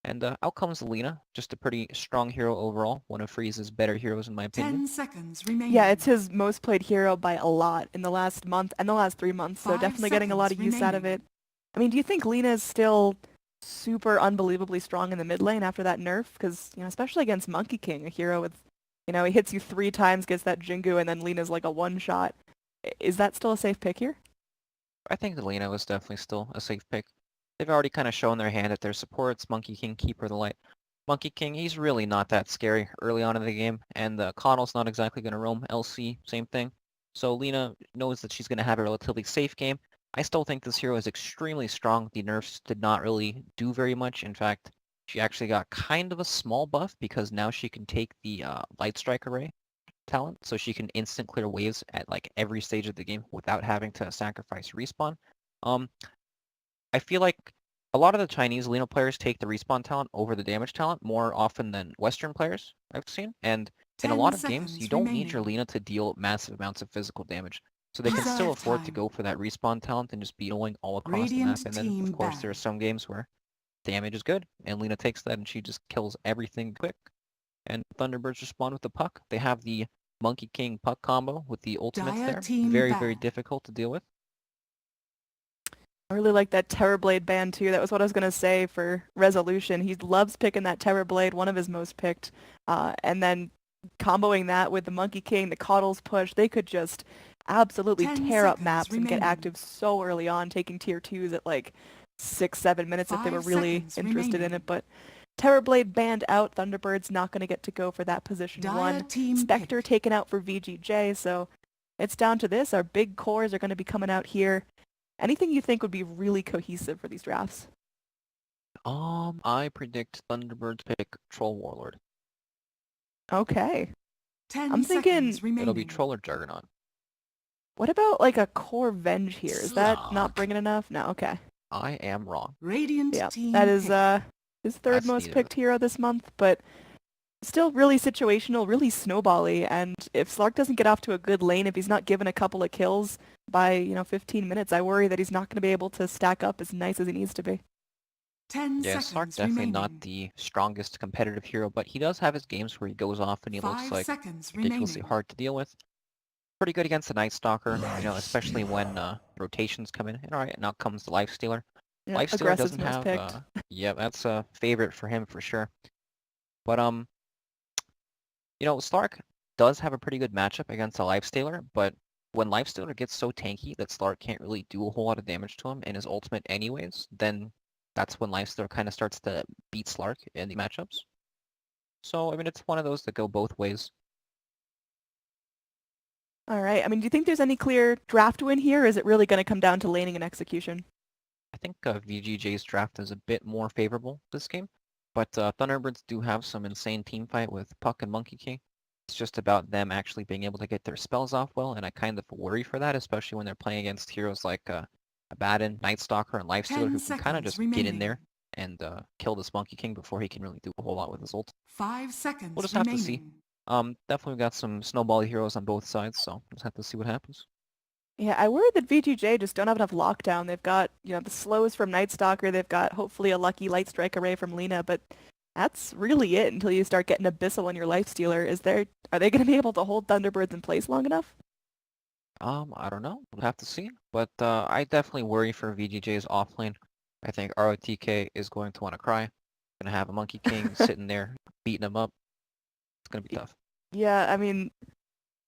And out comes Lina, just a pretty strong hero overall, one of Freeze's better heroes in my opinion. 10 seconds remaining. Yeah, it's his most played hero by a lot in the last month and the last 3 months, so 5 definitely getting a lot of seconds use out of it. remaining. I mean, do you think Lina is still super unbelievably strong in the mid lane after that nerf? Because, especially against Monkey King, a hero with, he hits you 3 times, gets that Jingu, and then Lina's like a one-shot. Is that still a safe pick here? I think Lina was definitely still a safe pick. They've already kind of shown their hand at their supports, Monkey King, Keeper of the Light. Monkey King, he's really not that scary early on in the game, and Connell's not exactly going to roam LC, same thing. So Lina knows that she's going to have a relatively safe game. I still think this hero is extremely strong. The nerfs did not really do very much. In fact, she actually got kind of a small buff because now she can take the Light Strike Array talent, so she can instant clear waves at like every stage of the game without having to sacrifice respawn. I feel like a lot of the Chinese Lina players take the respawn talent over the damage talent more often than Western players I've seen, and in a 10 lot of games you seconds don't need your remaining. Lina to deal massive amounts of physical damage. So they can still Reserve afford to time. go for that respawn talent and just be annoying all across the map. Radiant And then, team of course, there are ban. some games where damage is good, and Lina takes that and she just kills everything quick. And Thunderbirds respond with the puck. They have the Monkey King puck combo with the ultimates Dire there. team Very, ban. very difficult to deal with. I really like that Terrorblade ban too. That was what I was going to say for Resolution. He loves picking that Terrorblade, one of his most picked. And then comboing that with the Monkey King, the Coddles push, they could just absolutely 10 tear up seconds maps and get remaining. active so early on, taking tier 2s at like 6-7 minutes if they were 5 really seconds interested in remaining. it. But Terrorblade banned out. Thunderbird's not going to get to go for that position Dire 1. team Spectre pick. taken out for VGJ, so it's down to this. Our big cores are going to be coming out here. Anything you think would be really cohesive for these drafts? I predict Thunderbirds pick Troll Warlord. Okay. 10 I'm thinking seconds remaining. It'll be Troll or Juggernaut. what about like a core Venge here? Is that not Yuck. bringing enough? No, okay. I am wrong. Radiant Yeah, team that is pick. his third That's most neither of picked hero this month, but still really situational, really snowbally, and if Slark doesn't get off to a good lane, if he's not given a couple of kills by, 15 minutes, I worry that he's not going to be able to stack up as nice as he needs to be. 10 Yeah, Slark seconds definitely remaining. not the strongest competitive hero, but he does have his games where he goes off and he 5 looks like seconds ridiculously remaining. hard to deal with. Pretty good against the Night Stalker, especially when rotations come in. And alright, now comes the Lifestealer. Yeah, Lifestealer aggressive's doesn't most have, picked. yeah, that's a favorite for him for sure. But Slark does have a pretty good matchup against a Lifestealer, but when Lifestealer gets so tanky that Slark can't really do a whole lot of damage to him in his ultimate anyways, then that's when Lifestealer kind of starts to beat Slark in the matchups. So, I mean, it's one of those that go both ways. All right. I mean, do you think there's any clear draft win here, or is it really going to come down to laning and execution? I think VGJ's draft is a bit more favorable this game, but Thunderbirds do have some insane team fight with Puck and Monkey King. It's just about them actually being able to get their spells off well, and I kind of worry for that, especially when they're playing against heroes like Abaddon, Night Stalker, and Lifestealer, 10 who can kind of seconds just get in remaining. there and kill this Monkey King before he can really do a whole lot with his ult. 5 seconds We'll just have to remaining. see. Definitely got some snowball heroes on both sides, so just have to see what happens. Yeah, I worry that VGJ just don't have enough lockdown. They've got, the slows from Night Stalker. They've got hopefully a lucky Light Strike Array from Lina, but that's really it until you start getting Abyssal on your Lifestealer. Are they going to be able to hold Thunderbirds in place long enough? I don't know. We'll have to see. But I definitely worry for VGJ's offlane. I think ROTK is going to want to cry. Gonna have a Monkey King sitting there beating him up. It's gonna be tough. Yeah, I mean,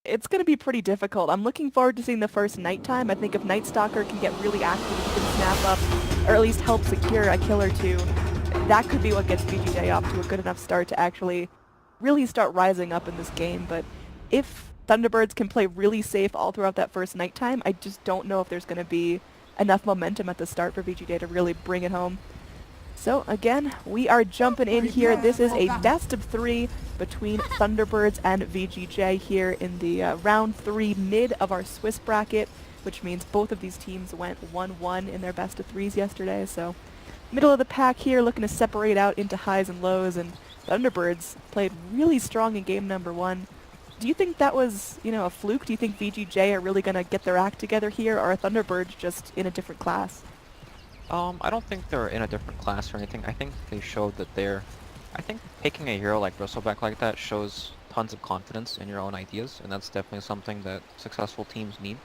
it's going to be pretty difficult. I'm looking forward to seeing the first nighttime. I think if Night Stalker can get really active, he can snap up, or at least help secure a kill or two, that could be what gets VGJ off to a good enough start to actually really start rising up in this game. But if Thunderbirds can play really safe all throughout that first nighttime, I just don't know if there's going to be enough momentum at the start for VGJ to really bring it home. So again, we are jumping in here. This is a best of 3 between Thunderbirds and VGJ here in the round 3 mid of our Swiss bracket, which means both of these teams went 1-1 in their best of 3s yesterday. So middle of the pack here, looking to separate out into highs and lows, and Thunderbirds played really strong in game number 1. Do you think that was, a fluke? Do you think VGJ are really going to get their act together here, or are Thunderbirds just in a different class? I don't think they're in a different class or anything. I think they showed that they're... I think picking a hero like Bristleback like that shows tons of confidence in your own ideas, and that's definitely something that successful teams need.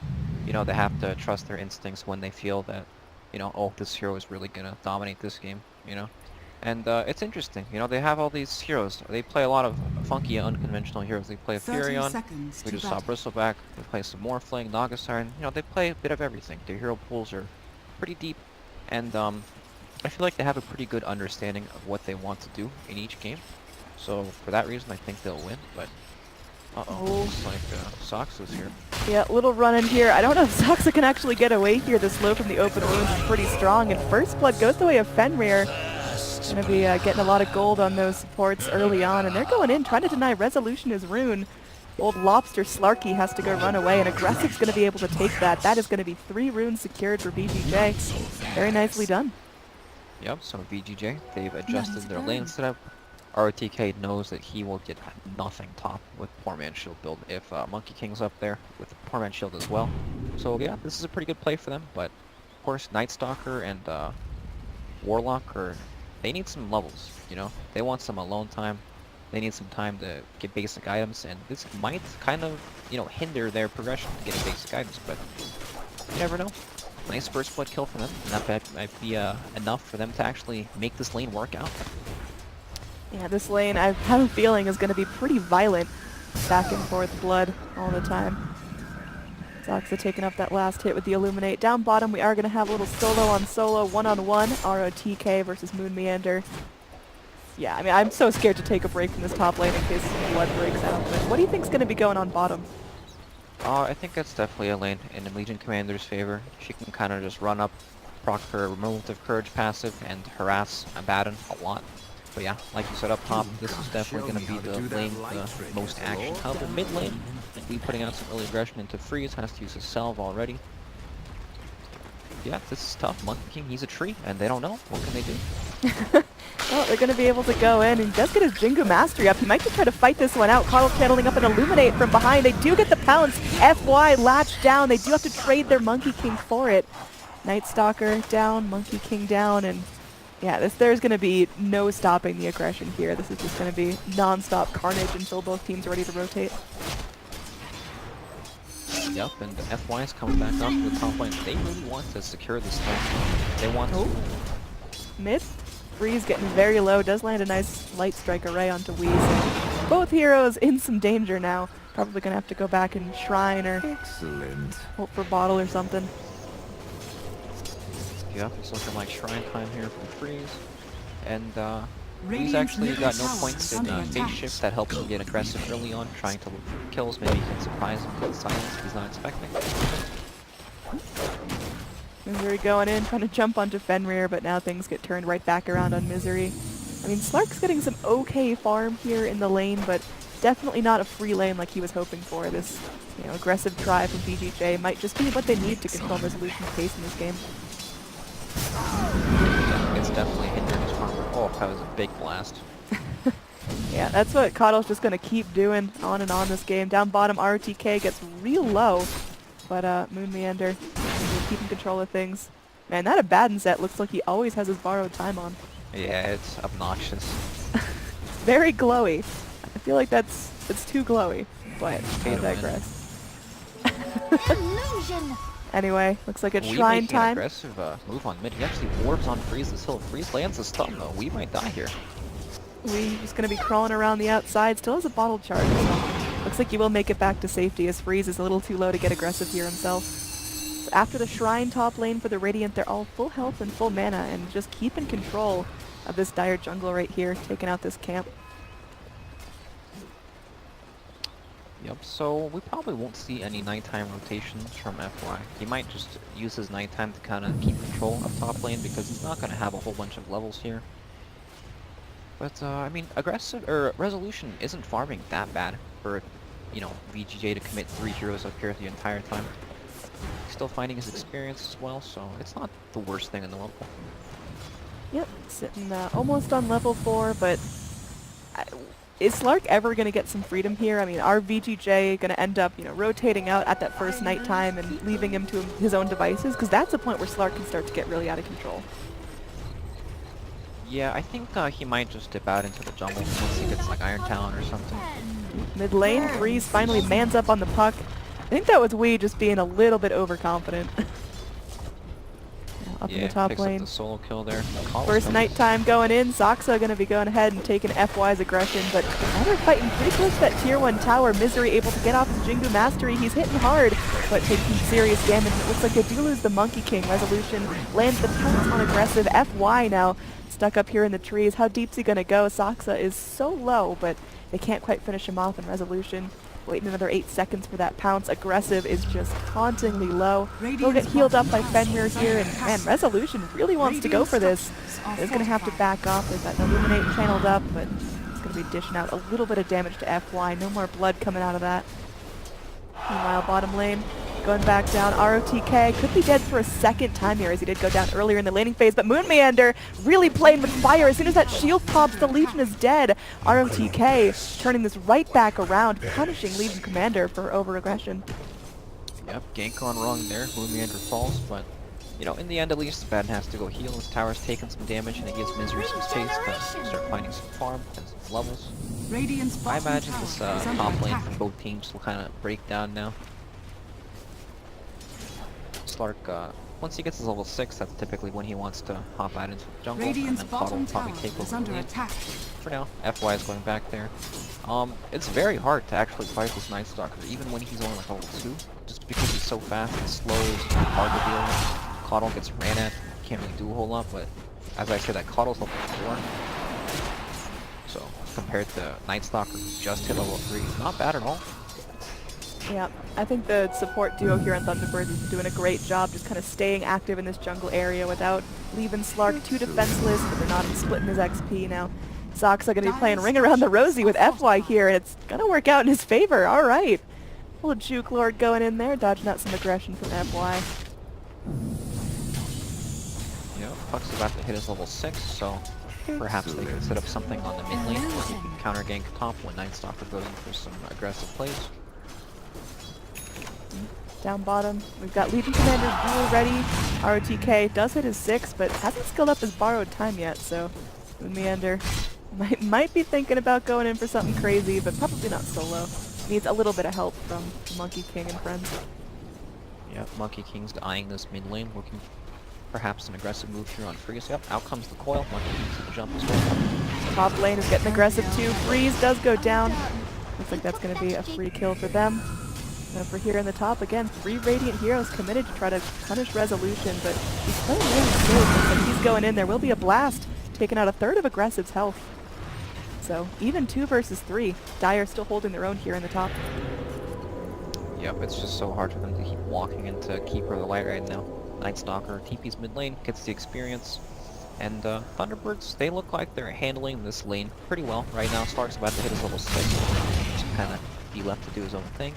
You know, they have to trust their instincts when they feel that, you know, oh, this hero is really gonna dominate this game, you know? And it's interesting, you know, they have all these heroes. They play a lot of funky, unconventional heroes. They play 30 Furion, seconds we to just saw battle. Bristleback, they play some Morphling, Naga Siren, you know, they play a bit of everything. Their hero pools are pretty deep, and I feel like they have a pretty good understanding of what they want to do in each game. So for that reason, I think they'll win. But looks like Sox is here. Yeah, little run in here. I don't know if Soxa can actually get away here. This low from the open wounds is pretty strong, and First Blood goes the way of Fenrir. Gonna be getting a lot of gold on those supports early on, and they're going in, trying to deny Resolution his rune. Old Lobster Slarky has to go run away, and Aggressive's gonna be able to take that. That is gonna be 3 runes secured for VGJ. Very nicely done. Yep, so VGJ, they've adjusted their lane setup. ROTK knows that he will get nothing top with Poor Man's Shield build if Monkey King's up there with Poor Man's Shield as well. So yeah, this is a pretty good play for them, but of course Night Stalker and Warlock they need some levels, you know? They want some alone time. They need some time to get basic items, and this might kind of, you know, hinder their progression to getting basic items, but you never know. Nice first blood kill for them, and that might be enough for them to actually make this lane work out. Yeah, this lane, I have a feeling, is going to be pretty violent. Back and forth blood all the time. Zoxa taking up that last hit with the Illuminate. Down bottom, we are going to have a little solo on solo, one-on-one, ROTK versus Moon Meander. Yeah, I mean, I'm so scared to take a break from this top lane in case some blood breaks out. But what do you think's going to be going on bottom? I think that's definitely a lane in the Legion Commander's favor. She can kind of just run up, proc her Relative Courage passive, and harass Abaddon a lot. But yeah, like you said up top, this is definitely going to be the lane with the most action. However, mid lane, be putting out some early aggression into Freeze, has to use his salve already. Yeah, this is tough. Monkey King, he's a tree, and they don't know. What can they do? Well, they're going to be able to go in, and he does get his Jingu Mastery up. He might just try to fight this one out. Carl channeling up an Illuminate from behind. They do get the pounce. FY latched down. They do have to trade their Monkey King for it. Night Stalker down, Monkey King down, and yeah, there's going to be no stopping the aggression here. This is just going to be non-stop carnage until both teams are ready to rotate. Yep, and the FY is coming back up to the top lane. They really want to secure this lane. They want to... Mid. Freeze getting very low. Does land a nice light strike array onto Wheeze. Both heroes in some danger now. Probably going to have to go back and shrine or hope for bottle or something. Yep, it's looking like shrine time here from Freeze. And he's actually got no points in phase shift that helps him get aggressive early on, trying to look for kills. Maybe he can surprise him with silence he's not expecting. Misery going in, trying to jump onto Fenrir, but now things get turned right back around on Misery. I mean, Slark's getting some okay farm here in the lane, but definitely not a free lane like he was hoping for. This, you know, aggressive try from VGJ might just be what they need to control Resolution's pace in this game. It's definitely hindering his farm. Oh, that was a big blast. Yeah, that's what Coddle's just going to keep doing on and on this game. Down bottom, ROTK gets real low, but Moon Meander keeping control of things. Man, that Abaddon set looks like he always has his borrowed time on. Yeah, it's obnoxious. Very glowy. I feel like it's too glowy, but I digress. Anyway, looks like it's shrine time. An aggressive move on mid. He actually warps on Freeze's hill. Freeze lands a stun though. We might die here. We's gonna be crawling around the outside. Still has a bottle charge. So looks like he will make it back to safety as Freeze is a little too low to get aggressive here himself. So after the shrine top lane for the Radiant, they're all full health and full mana and just keeping control of this dire jungle right here, taking out this camp. Yep, so we probably won't see any nighttime rotations from FY. He might just use his nighttime to kind of keep control of top lane because he's not going to have a whole bunch of levels here. But, I mean, aggressive, or Resolution isn't farming that bad for, you know, VGJ to commit 3 heroes up here the entire time. He's still finding his experience as well, so it's not the worst thing in the world. Yep, sitting almost on level 4, but Is Slark ever going to get some freedom here? I mean, are VGJ going to end up, rotating out at that first nighttime and leaving him to his own devices? Because that's a point where Slark can start to get really out of control. Yeah, I think he might just dip out into the jungle once he gets like Iron Talon or something. Mid lane, Freeze finally mans up on the puck. I think that was Wee just being a little bit overconfident. Up in the top picks lane. up the solo kill there. First nighttime going in. Saksa going to be going ahead and taking FY's aggression, but now they're fighting pretty close to that tier 1 tower. Misery able to get off his Jingu Mastery. He's hitting hard, but taking serious damage. It looks like they do lose the Monkey King. Resolution lands the pounce on aggressive. FY now stuck up here in the trees. How deep's he going to go? Saksa is so low, but they can't quite finish him off in Resolution. Waiting another 8 seconds for that pounce. Aggressive is just hauntingly low. He'll get healed up by Fenrir here, and man, Resolution really wants to go for this. He's going to have to back off. They've got an Illuminate channeled up, but it's going to be dishing out a little bit of damage to FY. No more blood coming out of that. Meanwhile, bottom lane going back down. ROTK could be dead for a second time here, as he did go down earlier in the laning phase, but Moon Meander really playing with fire. As soon as that shield pops, the Legion is dead. ROTK turning this right back around, punishing Legion Commander for over-aggression. Yep, gank gone wrong there. Moon Meander falls, but in the end at least, Spadden has to go heal. His tower's taking some damage, and it gives Misery some space to start finding some farm and some levels. I imagine this top lane from both teams will kind of break down now. Slark, once he gets his level 6, that's typically when he wants to hop out into the jungle, and then Coddle will probably take over the lane. For now, FY is going back there. It's very hard to actually fight this Night Stalker, even when he's only like level 2, just because he's so fast and slow, it's hard to deal with. Coddle gets ran at, can't really do a whole lot, but as I said, that Coddle's level 4. So, compared to Night Stalker, who just hit level 3, not bad at all. Yeah, I think the support duo here on Thunderbirds is doing a great job just kind of staying active in this jungle area without leaving Slark too defenseless, but they're not splitting his XP now. Saksa going to be playing Ring Around the Rosie with FY here, and it's going to work out in his favor. All right. Little Juke Lord going in there, dodging out some aggression from FY. Yeah, Puck's about to hit his level 6, so perhaps they can set up something on the mid lane where he can counter gank top when Night Stalker goes in for some aggressive plays. Down bottom, we've got Legion Commander's duel ready. ROTK does hit his 6, but hasn't skilled up his borrowed time yet, so Meander might be thinking about going in for something crazy, but probably not solo. Needs a little bit of help from Monkey King and friends. Yeah, Monkey King's eyeing this mid lane, looking perhaps an aggressive move here on Freeze. Yep, out comes the coil. Monkey King's to the jump as well. Top lane is getting aggressive too. Freeze does go down. Looks like that's going to be a free kill for them. Over here in the top, again, 3 Radiant Heroes committed to try to punish Resolution, but he's playing really safe. But he's going in. There will be a blast, taking out a third of Aggressive's health. So, even 2 versus 3. Dire still holding their own here in the top. Yep, it's just so hard for them to keep walking into Keeper of the Light right now. Night Stalker TP's mid lane, gets the experience. And Thunderbirds, they look like they're handling this lane pretty well right now. Slark's about to hit his level 6, just kind of be left to do his own thing.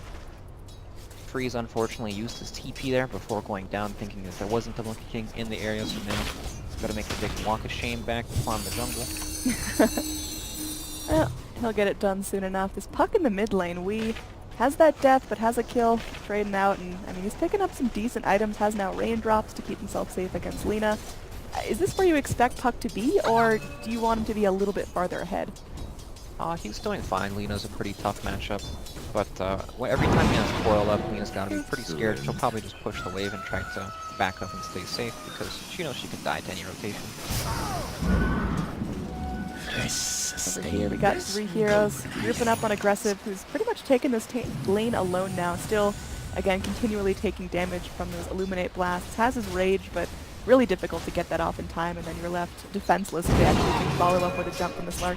Freeze unfortunately used his TP there before going down, thinking that there wasn't a Monkey King in the area, so now he's got to make the big walk of shame back to farm the jungle. Well, he'll get it done soon enough. This Puck in the mid lane, Wee has that death, but has a kill, trading out, and I mean, he's picking up some decent items, has now raindrops to keep himself safe against Lina. Is this where you expect Puck to be, or do you want him to be a little bit farther ahead? He's doing fine. Lina's a pretty tough matchup, but every time he has coil up, Lina's got to be pretty scared. She'll probably just push the wave and try to back up and stay safe, because she knows she can die to any rotation. Over here, we got 3 heroes grouping up on Aggressive, who's pretty much taking this lane alone now. Still, again, continually taking damage from those Illuminate blasts. Has his rage, but really difficult to get that off in time, and then you're left defenseless if they actually can follow up with a jump from the Slark.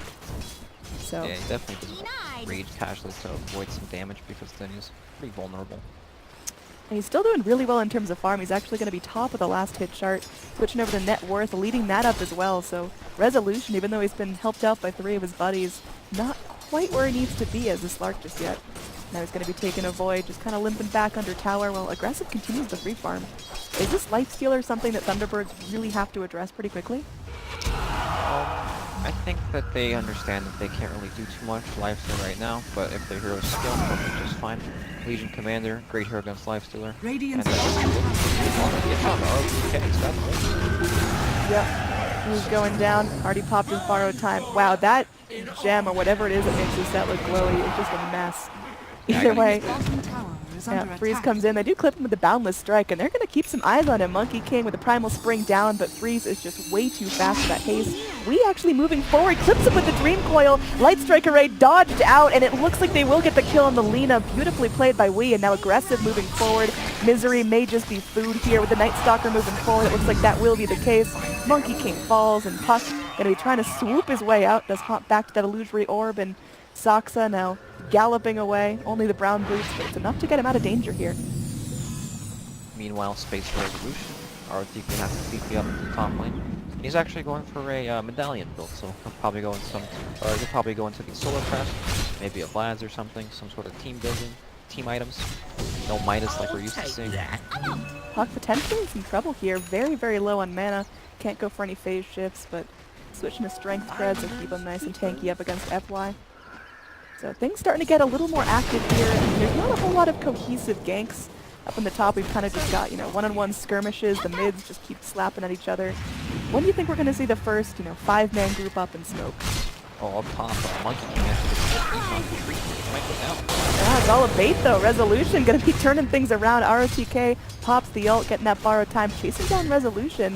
So. Yeah, he definitely doesn't rage casually to avoid some damage, because then he's pretty vulnerable. And he's still doing really well in terms of farm. He's actually going to be top of the last hit chart, switching over to net worth, leading that up as well. So Resolution, even though he's been helped out by 3 of his buddies, not quite where he needs to be as a Slark just yet. Now he's going to be taking a Void, just kind of limping back under tower while Aggressive continues the free farm. Is this Lifestealer something that Thunderbirds really have to address pretty quickly? I think that they understand that they can't really do too much Lifestealer right now, but if their hero's skill, they'll be just fine. Legion Commander, great hero against Lifestealer. Radiant's And bottom tower is it's on the ROTK, it's got the Yep. He's going down. Already popped his borrowed time. Wow, that gem or whatever it is that makes his set look glowy is just a mess. Either way, bottom tower is yeah, under Freeze attack. comes in. They do clip him with the Boundless Strike, and they're going to keep some eyes on him. Monkey King with the Primal Spring down, but Freeze is just way too fast for that haste. We actually moving forward, clips him with the Dream Coil. Light Strike Array dodged out, and it looks like they will get the kill on the Lina. Beautifully played by Wii, and now aggressive moving forward. Misery may just be food here with the Night Stalker moving forward. It looks like that will be the case. Monkey King falls, and Puck going to be trying to swoop his way out. Does hop back to that illusory orb, and Saksa now galloping away. Only the brown boots, but it's enough to get him out of danger here. Meanwhile, Space Resolution, ROTK has to CP up into the top lane. He's actually going for a medallion build, so he'll probably go into the Solar Crest, maybe a Vlad's or something, some sort of team building, team items. No Midas like we're used to seeing. Puck potentially in some trouble here. Very, very low on mana. Can't go for any phase shifts, but switching to strength spreads will keep him nice and tanky up against FY. So things starting to get a little more active here. There's not a whole lot of cohesive ganks. Up on the top, we've kind of just got, one-on-one skirmishes. The mids just keep slapping at each other. When do you think we're going to see the first, 5-man group up in smoke? Oh, up top, Monkey King actually might go down. Yeah, it's all a bait though. Resolution going to be turning things around. ROTK pops the ult, getting that borrowed time, chasing down Resolution.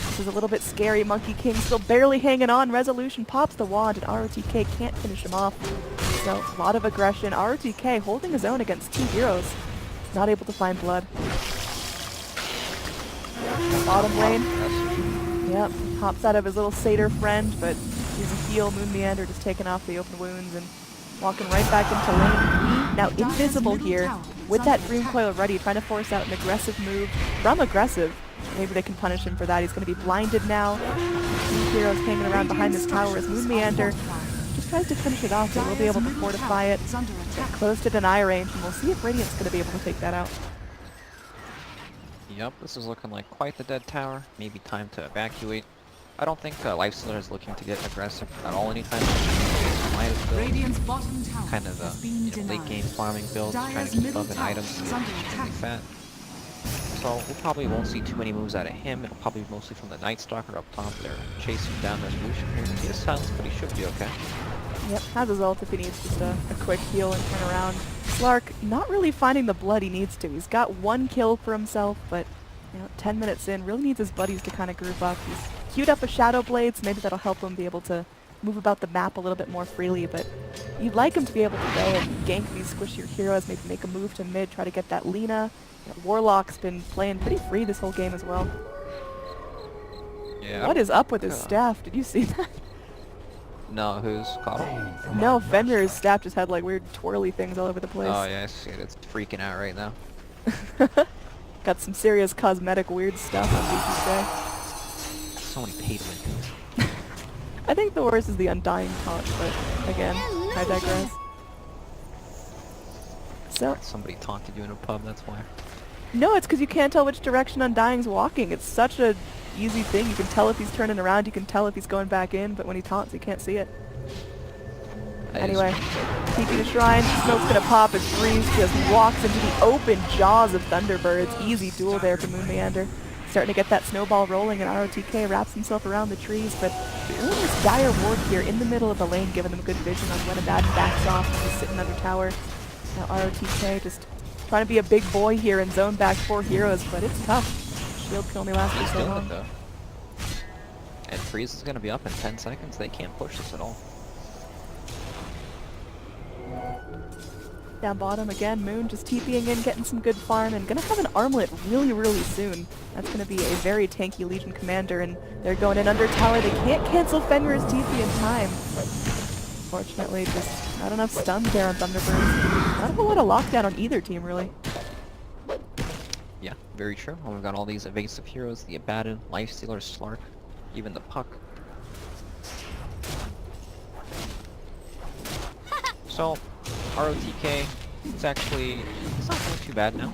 This is a little bit scary. Monkey King still barely hanging on. Resolution pops the wand, and ROTK can't finish him off. So, a lot of aggression. ROTK holding his own against two heroes. Not able to find blood. Bottom lane. Yep, hops out of his little satyr friend, but he's a heal. Moon Meander just taking off the open wounds and walking right back into lane. Now invisible here with that Dream Coil ready, trying to force out an aggressive move from aggressive. Maybe they can punish him for that. He's going to be blinded now. Two heroes hanging around behind this tower as Moon Meander just tries to finish it off, and we'll be able to fortify it. Get close to deny range, and we'll see if Radiant's going to be able to take that out. Yep, this is looking like quite the dead tower. Maybe time to evacuate. I don't think Lifestealer is looking to get aggressive at all anytime soon. Midas build, Radiant's bottom tower kind of has the been late game denied. farming build, trying Dire's to keep middle up in tower items is and under really attack. fat. So we probably won't see too many moves out of him. It'll probably be mostly from the Night Stalker up top there, chasing down Resolution here. He is silenced, but he should be okay. Yep, has his ult if he needs just a quick heal and turn around. Slark not really finding the blood he needs to. He's got one kill for himself, but 10 minutes in, really needs his buddies to kind of group up. He's queued up a Shadow Blade, so maybe that'll help him be able to move about the map a little bit more freely, but you'd like him to be able to go and gank these squishier heroes, maybe make a move to mid, try to get that Lina. Warlock's been playing pretty free this whole game as well. Yeah. What is up with his staff? Did you see that? No, who's Coddle? No, Fenrir's staff just had like weird twirly things all over the place. Oh yeah, I see it. It's freaking out right now. Got some serious cosmetic weird stuff on VGJ. So many pay to win things. I think the worst is the Undying taunt, but again, I digress. So, Somebody taunted you in a pub, that's why. no, it's because you can't tell which direction Undying's walking. It's such a easy thing. You can tell if he's turning around, you can tell if he's going back in, but when he taunts, you can't see it. Anyway, TP to Shrine, Smoke's gonna pop as Freeze just walks into the open jaws of Thunderbirds. Easy duel there for Moon Meander. Starting to get that snowball rolling, and ROTK wraps himself around the trees, but really this dire ward here in the middle of the lane, giving them good vision on when Abaddon backs off and he's sitting under tower. Now ROTK just trying to be a big boy here and zone back 4 heroes, but it's tough. Shield can only last for He's so doing it long. though. And Freeze is gonna be up in 10 seconds. They can't push this at all. Down bottom again, Moon just TPing in, getting some good farm, and gonna have an armlet really, really soon. That's gonna be a very tanky Legion commander, and they're going in under tower. They can't cancel Fenrir's TP in time. Fortunately, just not enough stuns there on Thunderbirds. Not a whole lot of lockdown on either team, really. Yeah, very true. Well, we've got all these evasive heroes, the Abaddon, Lifestealer, Slark, even the Puck. So, ROTK, it's not doing too bad now.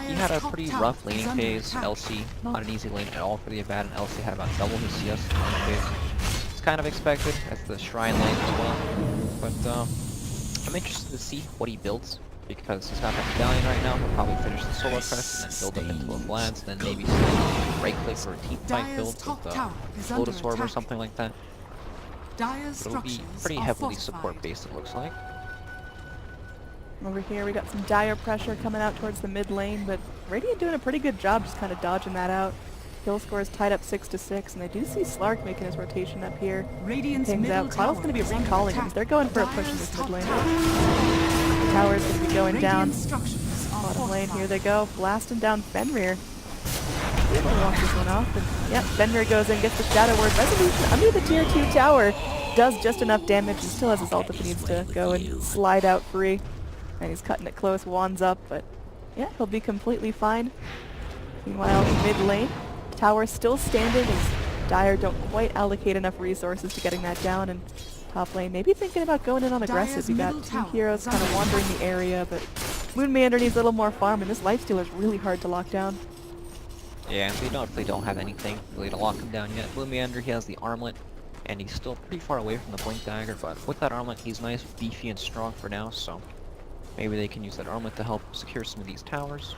He had a pretty rough laning phase. LC, not an easy lane at all for the Abaddon. LC had about double his CS in the lane phase. It's kind of expected. That's the shrine lane as well. But I'm interested to see what he builds, because he's got that medallion right now. He'll probably finish the solar crest and then build up into a glance, then maybe some right click or a team fight build with Lotus Orb or something like that. Dire's It'll be structures pretty are heavily fortified. support based, it looks like. Over here, we got some dire pressure coming out towards the mid lane, but Radiant doing a pretty good job just kind of dodging that out. Kill score is tied up 6-6, and I do see Slark making his rotation up here. Radiant's Pings middle out. Coddle's going to be tower is under recalling him. attack. They're going for a push in Dire's this top mid lane. tower. The tower's going to be going down. Radiant structures are Bottom lane, fortified. here they go. Blasting down Fenrir. Able to walk this one off. And, yep, Fenrir goes in, gets the Shadow Word. Resolution under the tier 2 tower. Does just enough damage and still has his ult if he needs to go and slide out free. And he's cutting it close, wands up, but yeah, he'll be completely fine. Meanwhile, mid lane, tower still standing as Dire don't quite allocate enough resources to getting that down, and top lane maybe thinking about going in on aggressive. Dire's You got middle two tower heroes is kind of under wandering attack. the area, but Moon Meander needs a little more farm, and this lifesteal is really hard to lock down. Yeah, they definitely don't have anything really to lock him down yet. Blue Meander, he has the armlet, and he's still pretty far away from the Blink Dagger, but with that armlet, he's nice, beefy, and strong for now, so maybe they can use that armlet to help secure some of these towers.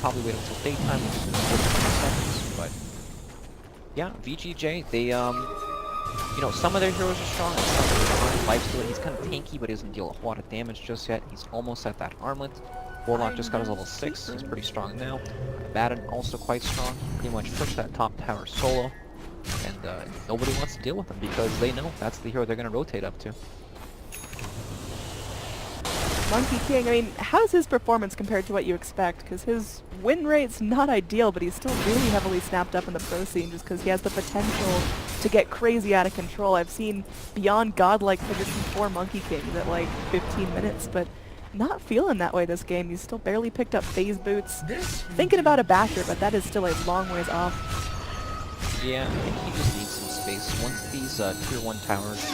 Probably wait until daytime, which is in 40 seconds, but yeah, VGJ, they, you know, some of their heroes are strong, and some of them aren't. Lifesteal, he's kind of tanky, but he doesn't deal a lot of damage just yet. He's almost at that armlet. Warlock just got his level 6, he's pretty strong now. Batten also quite strong, pretty much pushed that top tower solo. And nobody wants to deal with him because they know that's the hero they're going to rotate up to. Monkey King, I mean, how's his performance compared to what you expect? Because his win rate's not ideal, but he's still really heavily snapped up in the pro scene just because he has the potential to get crazy out of control. I've seen beyond godlike position 4 Monkey Kings at like 15 minutes, but not feeling that way this game. He's still barely picked up phase boots. Thinking about a basher, but that is still a long ways off. Yeah, I think he just needs some space. Once these tier 1 towers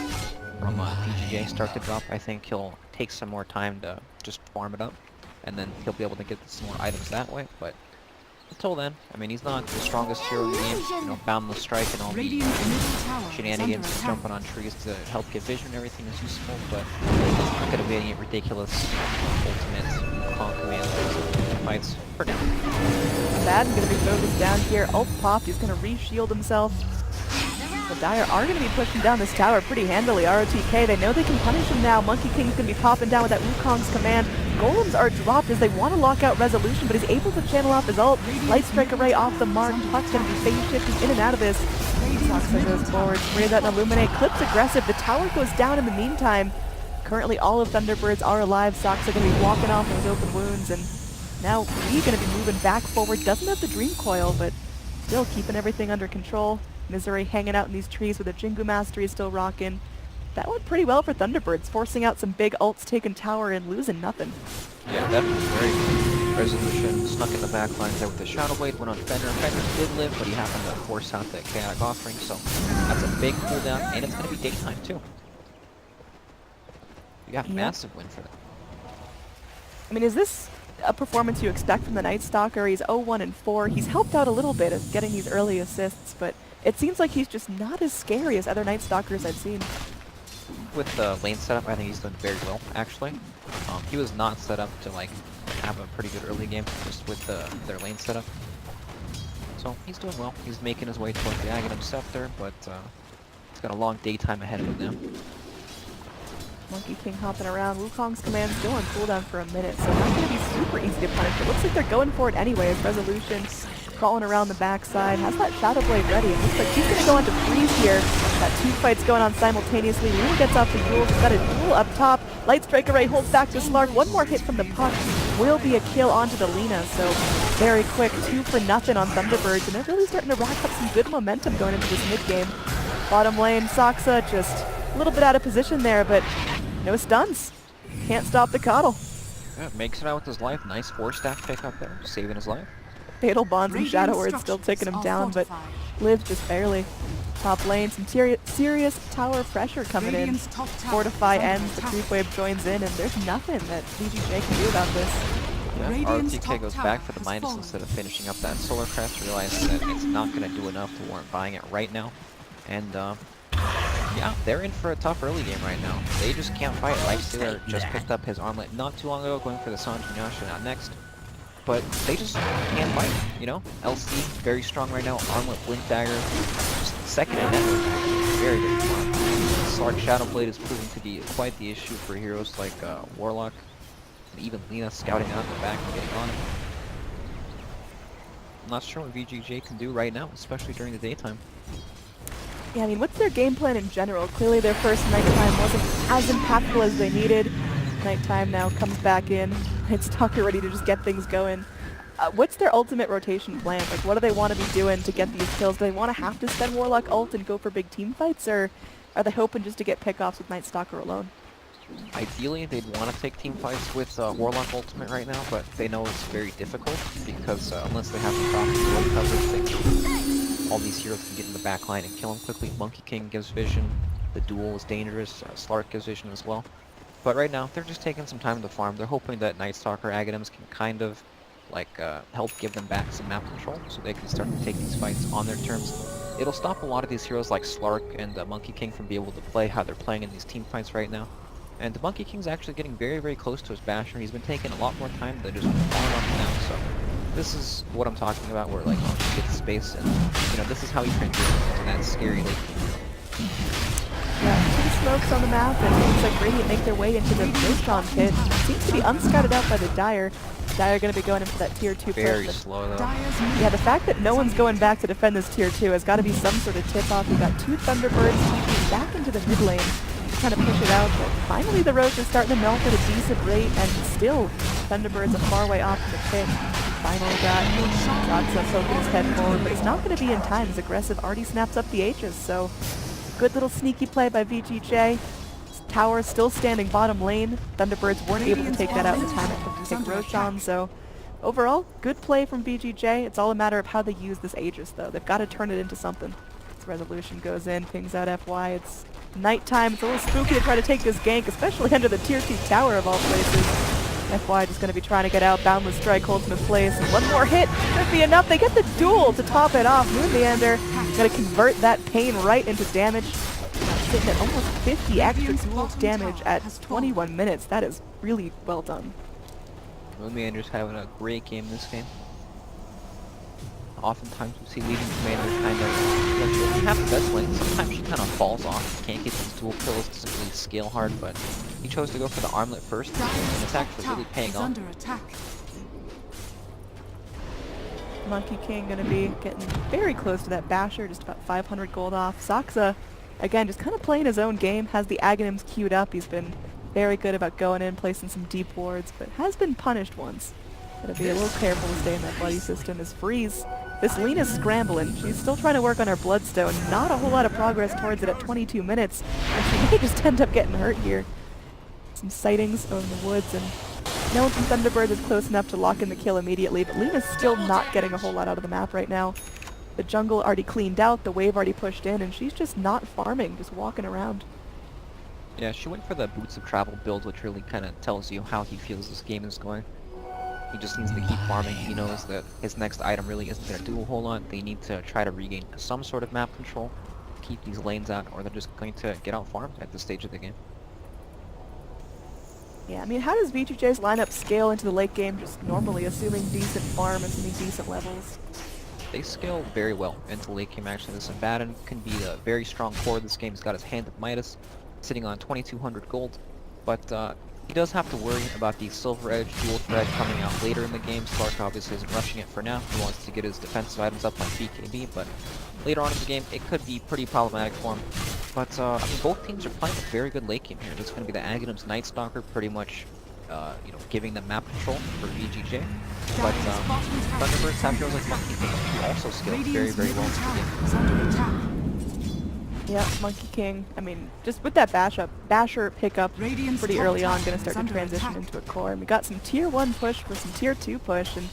from VGJ start to drop, I think he'll take some more time to just farm it up, and then he'll be able to get some more items that way, but until then, I mean, he's not the strongest hero in the game, you know, Boundless Strike and all the Radiant's middle tower is shenanigans under and attack. jumping on trees to help get vision and everything is useful, but it's not going to be any ridiculous ultimate con command fights for now. Batten gonna be focused down here. Ult popped, he's gonna re-shield himself. The Dire are gonna be pushing down this tower pretty handily. ROTK, they know they can punish him now. Monkey King's gonna be popping down with that Wukong's command. Golems are dropped as they want to lock out Resolution, but he's able to channel off his ult. Light Strike Array off the mark. Puck's gonna be phase shifting in and out of this. Soxa goes forward, raise out and illuminate. Clips aggressive. The tower goes down in the meantime. Currently all of Thunderbirds are alive. Soxa gonna be walking off those open wounds, and now Lee gonna be moving back forward. Doesn't have the Dream Coil, but still keeping everything under control. Misery hanging out in these trees with a Jingu Mastery still rocking. That went pretty well for Thunderbirds, forcing out some big ults, taking tower and losing nothing. Yeah, that was very good. Resolution snuck in the back lines there with the Shadow Blade, went on Fenrir. Fenrir did live, but he happened to force out the Chaotic Offering, so that's a big cooldown, and it's going to be daytime too. You got Yep. massive win for that. I mean, is this a performance you expect from the Night Stalker? He's 0-1-4. He's helped out a little bit of getting these early assists, but it seems like he's just not as scary as other Night Stalkers I've seen. With the lane setup, I think he's done very well, actually. He was not set up to, like, have a pretty good early game, just with their lane setup. So, he's doing well. He's making his way towards the Aghanim Scepter, but he's got a long daytime ahead of him now. Monkey King hopping around. Wukong's command still on cooldown for a minute, so not going to be super easy to punish. It looks like they're going for it anyways. Resolution crawling around the backside, has that Shadow Blade ready. It looks like he's going to go on to freeze here. Got 2 fights going on simultaneously. Luna gets off the duel. He's got a duel up top. Light Strike Array holds back to Slark. One more hit from the puck will be a kill onto the Lina, so very quick. 2 for nothing on Thunderbirds, and they're really starting to rack up some good momentum going into this mid-game. Bottom lane, Soxa just a little bit out of position there, but no stuns. Can't stop the Coddle. Yeah, makes it out with his life. Nice 4-stack pick up there, saving his life. Fatal Bonds and Radiant Shadow Word still structures taking him are down, but fortified. lives just barely. Top lane, some serious tower pressure coming in. Radiant's top tower Fortify is under ends, the attack. creep wave joins in, and there's nothing that VGJ can do about this. Yeah, Radiant's RTK top goes tower back for the has minus fallen. instead of finishing up that Solar Crest, realizes that it's not going to do enough to warrant buying it right now. And, Yeah, they're in for a tough early game right now. They just can't fight. Lifestealer just picked up his armlet not too long ago, going for the Sanji Nyasha now next. But they just can't fight, you know? LC, very strong right now. Armlet, Blink Dagger, just second in network. Very, very strong. Slark Shadowblade is proving to be quite the issue for heroes like Warlock. And even Lina scouting out in the back and getting on him. I'm not sure what VGJ can do right now, especially during the daytime. Yeah, I mean, what's their game plan in general? Clearly their first nighttime wasn't as impactful as they needed. Nighttime now comes back in. It's Tucker ready to just get things going. What's their ultimate rotation plan? Like, what do they want to be doing to get these kills? Do they want to have to spend Warlock ult and go for big team fights, or are they hoping just to get pickoffs with Night Stalker alone? Ideally, they'd want to take team fights with Warlock Ultimate right now, but they know it's very difficult because unless they have the proper roll coverage, all these heroes can get in the back line and kill him quickly. Monkey King gives vision, the duel is dangerous, Slark gives vision as well. But right now, they're just taking some time to farm. They're hoping that Night Stalker Aghanims can kind of like help give them back some map control so they can start to take these fights on their terms. It'll stop a lot of these heroes like Slark and Monkey King from being able to play how they're playing in these team fights right now. And the Monkey King's actually getting very, very close to his Basher. He's been taking a lot more time than just falling off now. So this is what I'm talking about, where like Monkey gets space, and you know this is how he transitions into that scary late game. Yeah, 2 smokes on the map, and it looks like Radiant make their way into the Roshan pit. Seems to be unscouted out by the Dire. Dire going to be going in for that tier 2 Very push. slow though. Yeah, the fact that no one's going back to defend this tier 2 has got to be some sort of tip-off. We've got 2 Thunderbirds TPing back into the mid lane, trying to push it out, but finally the Rosh is starting to melt at a decent rate, and still Thunderbirds a far way off in the pit. Finally got Roxa poking his head forward, but it's not going to be in time as Aggressive already snaps up the Aegis, so good little sneaky play by VGJ. Tower still standing bottom lane. Thunderbirds weren't able to take that out in the time it took to take Roshan, so overall, good play from VGJ. It's all a matter of how they use this Aegis, though. They've got to turn it into something. This Resolution goes in, pings out FY. It's nighttime. It's a little spooky to try to take this gank, especially under the tier 2 tower of all places. FY just going to be trying to get out. Boundless Strike holds him in place. And one more hit should be enough. They get the duel to top it off. Moon Meander going to convert that pain right into damage. Sitting at almost 50 extra damage at 21 minutes. That is really well done. Moon Meander's having a great game this game. Oftentimes we see leading commanders kind of, like, she have the best lane. Sometimes she kind of falls off, can't get these dual kills, doesn't really scale hard, but he chose to go for the armlet first, and it's actually really paying off. Monkey King going to be getting very close to that Basher, just about 500 gold off. Saksa, again, just kind of playing his own game, has the Aghanims queued up. He's been very good about going in, placing some deep wards, but has been punished once. Gotta be a little careful to stay in that bloody system. As Freeze, this Lena's scrambling. She's still trying to work on her Bloodstone. Not a whole lot of progress towards it at 22 minutes, and she may just end up getting hurt here. Some sightings over in the woods, and no one from Thunderbirds is close enough to lock in the kill immediately, but Lena's still not getting a whole lot out of the map right now. The jungle already cleaned out, the wave already pushed in, and she's just not farming, just walking around. Yeah, she went for the Boots of Travel build, which really kind of tells you how he feels this game is going. He just needs to keep farming. He knows that his next item really isn't going to do a whole lot. They need to try to regain some sort of map control, keep these lanes out, or they're just going to get out farmed at this stage of the game. Yeah, I mean, how does VGJ's lineup scale into the late game just normally, assuming decent farm, assuming decent levels? They scale very well into late game, actually. This Abaddon can be a very strong core of this game. He's got his hand of Midas, sitting on 2,200 gold, but he does have to worry about the Silver Edge dual thread coming out later in the game. Slark obviously isn't rushing it for now. He wants to get his defensive items up on BKB, but later on in the game, it could be pretty problematic for him. But, I mean, both teams are playing a very good late game here. This is going to be the Aghanims Night Stalker pretty much, you know, giving them map control for VGJ. But, Thunderbirds have heroes like Monkey King, who also scales very, very well into the game. Yeah, Monkey King, I mean, just with that Basher pickup pretty early on, going to start to transition into a core. And we got some tier 1 push for some tier 2 push, and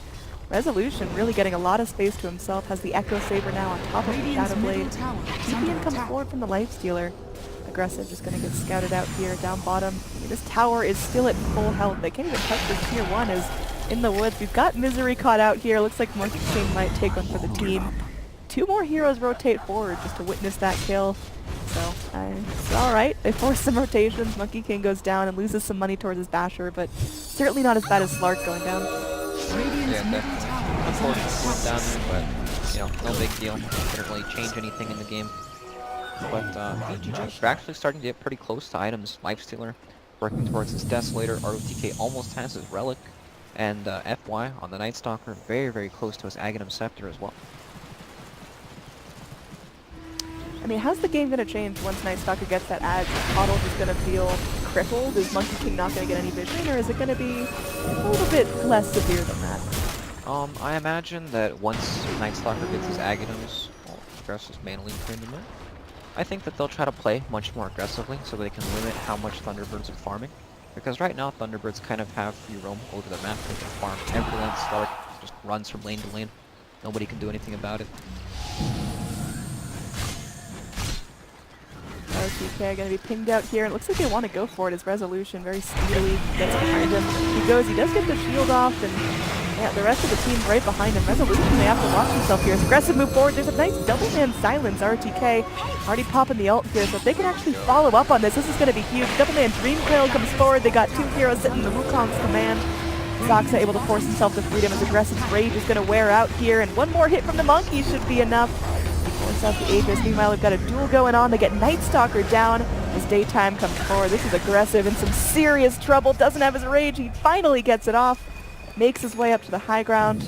Resolution really getting a lot of space to himself, has the Echo Saber now on top of the Shadowblade. TPN comes forward from the Lifestealer. Aggressive just going to get scouted out here, down bottom. I mean, this tower is still at full health. They can't even touch this tier 1 as in the woods. We've got Misery caught out here. Looks like Monkey King might take one for the team. 2 more heroes rotate forward just to witness that kill. So It's alright. They force some rotations. Monkey King goes down and loses some money towards his Basher, but certainly not as bad as Slark going down. Yeah, definitely. Unfortunately, down there, but, you know, no big deal. Didn't really change anything in the game. But, VGJ, we're actually starting to get pretty close to items. Lifestealer working towards his Desolator. ROTK almost has his Relic. And, FY on the Night Stalker, very, very close to his Aghanim Scepter as well. I mean, how's the game going to change once Night Stalker gets that ad? Is Coddle just going to feel crippled? Is Monkey King not going to get any vision? Or is it going to be a little bit less severe than that? I imagine that once Night Stalker gets his Aghanims, well, Aggressive's mainly trained him in, I think that they'll try to play much more aggressively so they can limit how much Thunderbirds are farming. Because right now, Thunderbirds kind of have free roam over the map. They can farm every lane. Slark just runs from lane to lane. Nobody can do anything about it. RTK going to be pinged out here. It looks like they want to go for it. His resolution very speedily gets behind him. He goes, he does get the shield off, and yeah, the rest of the team's right behind him. Resolution may have to watch himself here. It's aggressive move forward. There's a nice double man silence. RTK already popping the ult here, so if they can actually follow up on this is going to be huge. Double man Dream Coil comes forward. They got two heroes sitting in the Wukong's command. Zoxa able to force himself to freedom. His aggressive rage is going to wear out here, and one more hit from the monkey should be enough. Force out the Aegis. Meanwhile, we've got a duel going on. They get Night Stalker down as Daytime comes forward. This is aggressive in some serious trouble. Doesn't have his rage. He finally gets it off. Makes his way up to the high ground.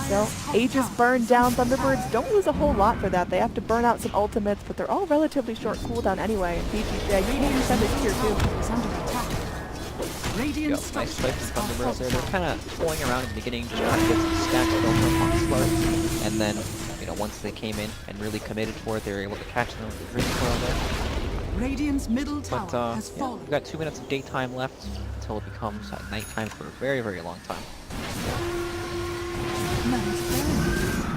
So, Aegis burned down. Thunderbirds don't lose a whole lot for that. They have to burn out some ultimates, but they're all relatively short cooldown anyway. And VGJ, you can send this tier 2. Yep, nice play from Thunderbirds there. They're kind of pulling around in the beginning, just trying to get some stacks over on Slark. And then, you know, once they came in and really committed for it, they were able to catch them with the Dream Coil there. Radiant's middle tower has yeah, fallen. we've got 2 minutes of daytime left until it becomes nighttime for a very, very long time.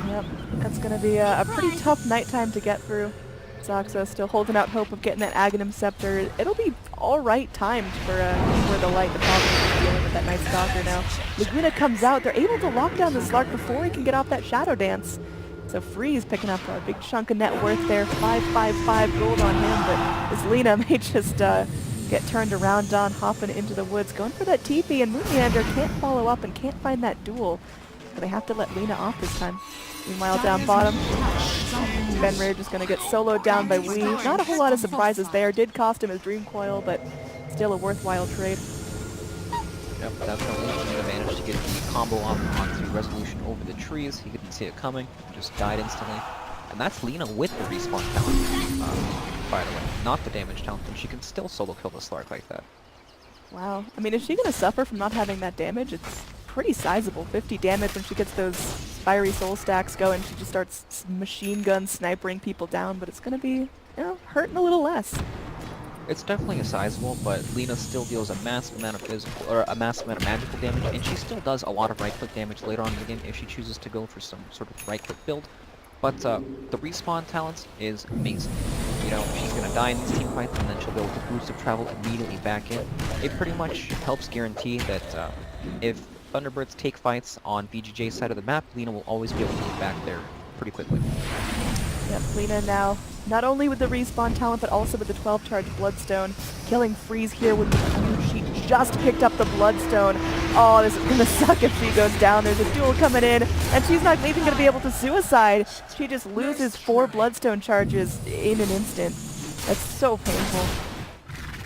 Yep, that's going to be a pretty tough nighttime to get through. Zoxa still holding out hope of getting that Aghanim Scepter. It'll be alright timed for the light. The problem is dealing with that Night Stalker now. Laguna comes out. They're able to lock down the Slark before he can get off that Shadow Dance. So Freeze picking up a big chunk of net worth there. 555 gold on him, but this Lina may just get turned around on, hopping into the woods, going for that TP, and Moonyander can't follow up and can't find that duel. But they have to let Lina off this time. Meanwhile, down bottom, Fenrir just going to get soloed down by Wee. Not a whole lot of surprises there. Did cost him his Dream Coil, but still a worthwhile trade. Yep, definitely. Lina managed to get the combo off onto Resolution over the trees. He couldn't see it coming, just died instantly. And that's Lina with the respawn talent, by the way. Not the damage talent, and she can still solo kill the Slark like that. Wow. I mean, is she going to suffer from not having that damage? It's pretty sizable. 50 damage when she gets those fiery soul stacks going. She just starts machine gun snipering people down, but it's going to be, you know, hurting a little less. It's definitely a sizable, but Lina still deals a massive amount of physical, or a massive amount of magical damage, and she still does a lot of right-click damage later on in the game if she chooses to go for some sort of right-click build. But the respawn talent is amazing. You know, she's going to die in these team fights, and then she'll be able to boost of travel immediately back in. It pretty much helps guarantee that if Thunderbirds take fights on VGJ's side of the map, Lina will always be able to get back there pretty quickly. Yep, Lina now, not only with the respawn talent, but also with the 12 charge Bloodstone. Killing Freeze here with the huge. She just picked up the Bloodstone. Oh, this is going to suck if she goes down. There's a duel coming in, and she's not even going to be able to suicide. She just loses 4 Bloodstone charges in an instant. That's so painful.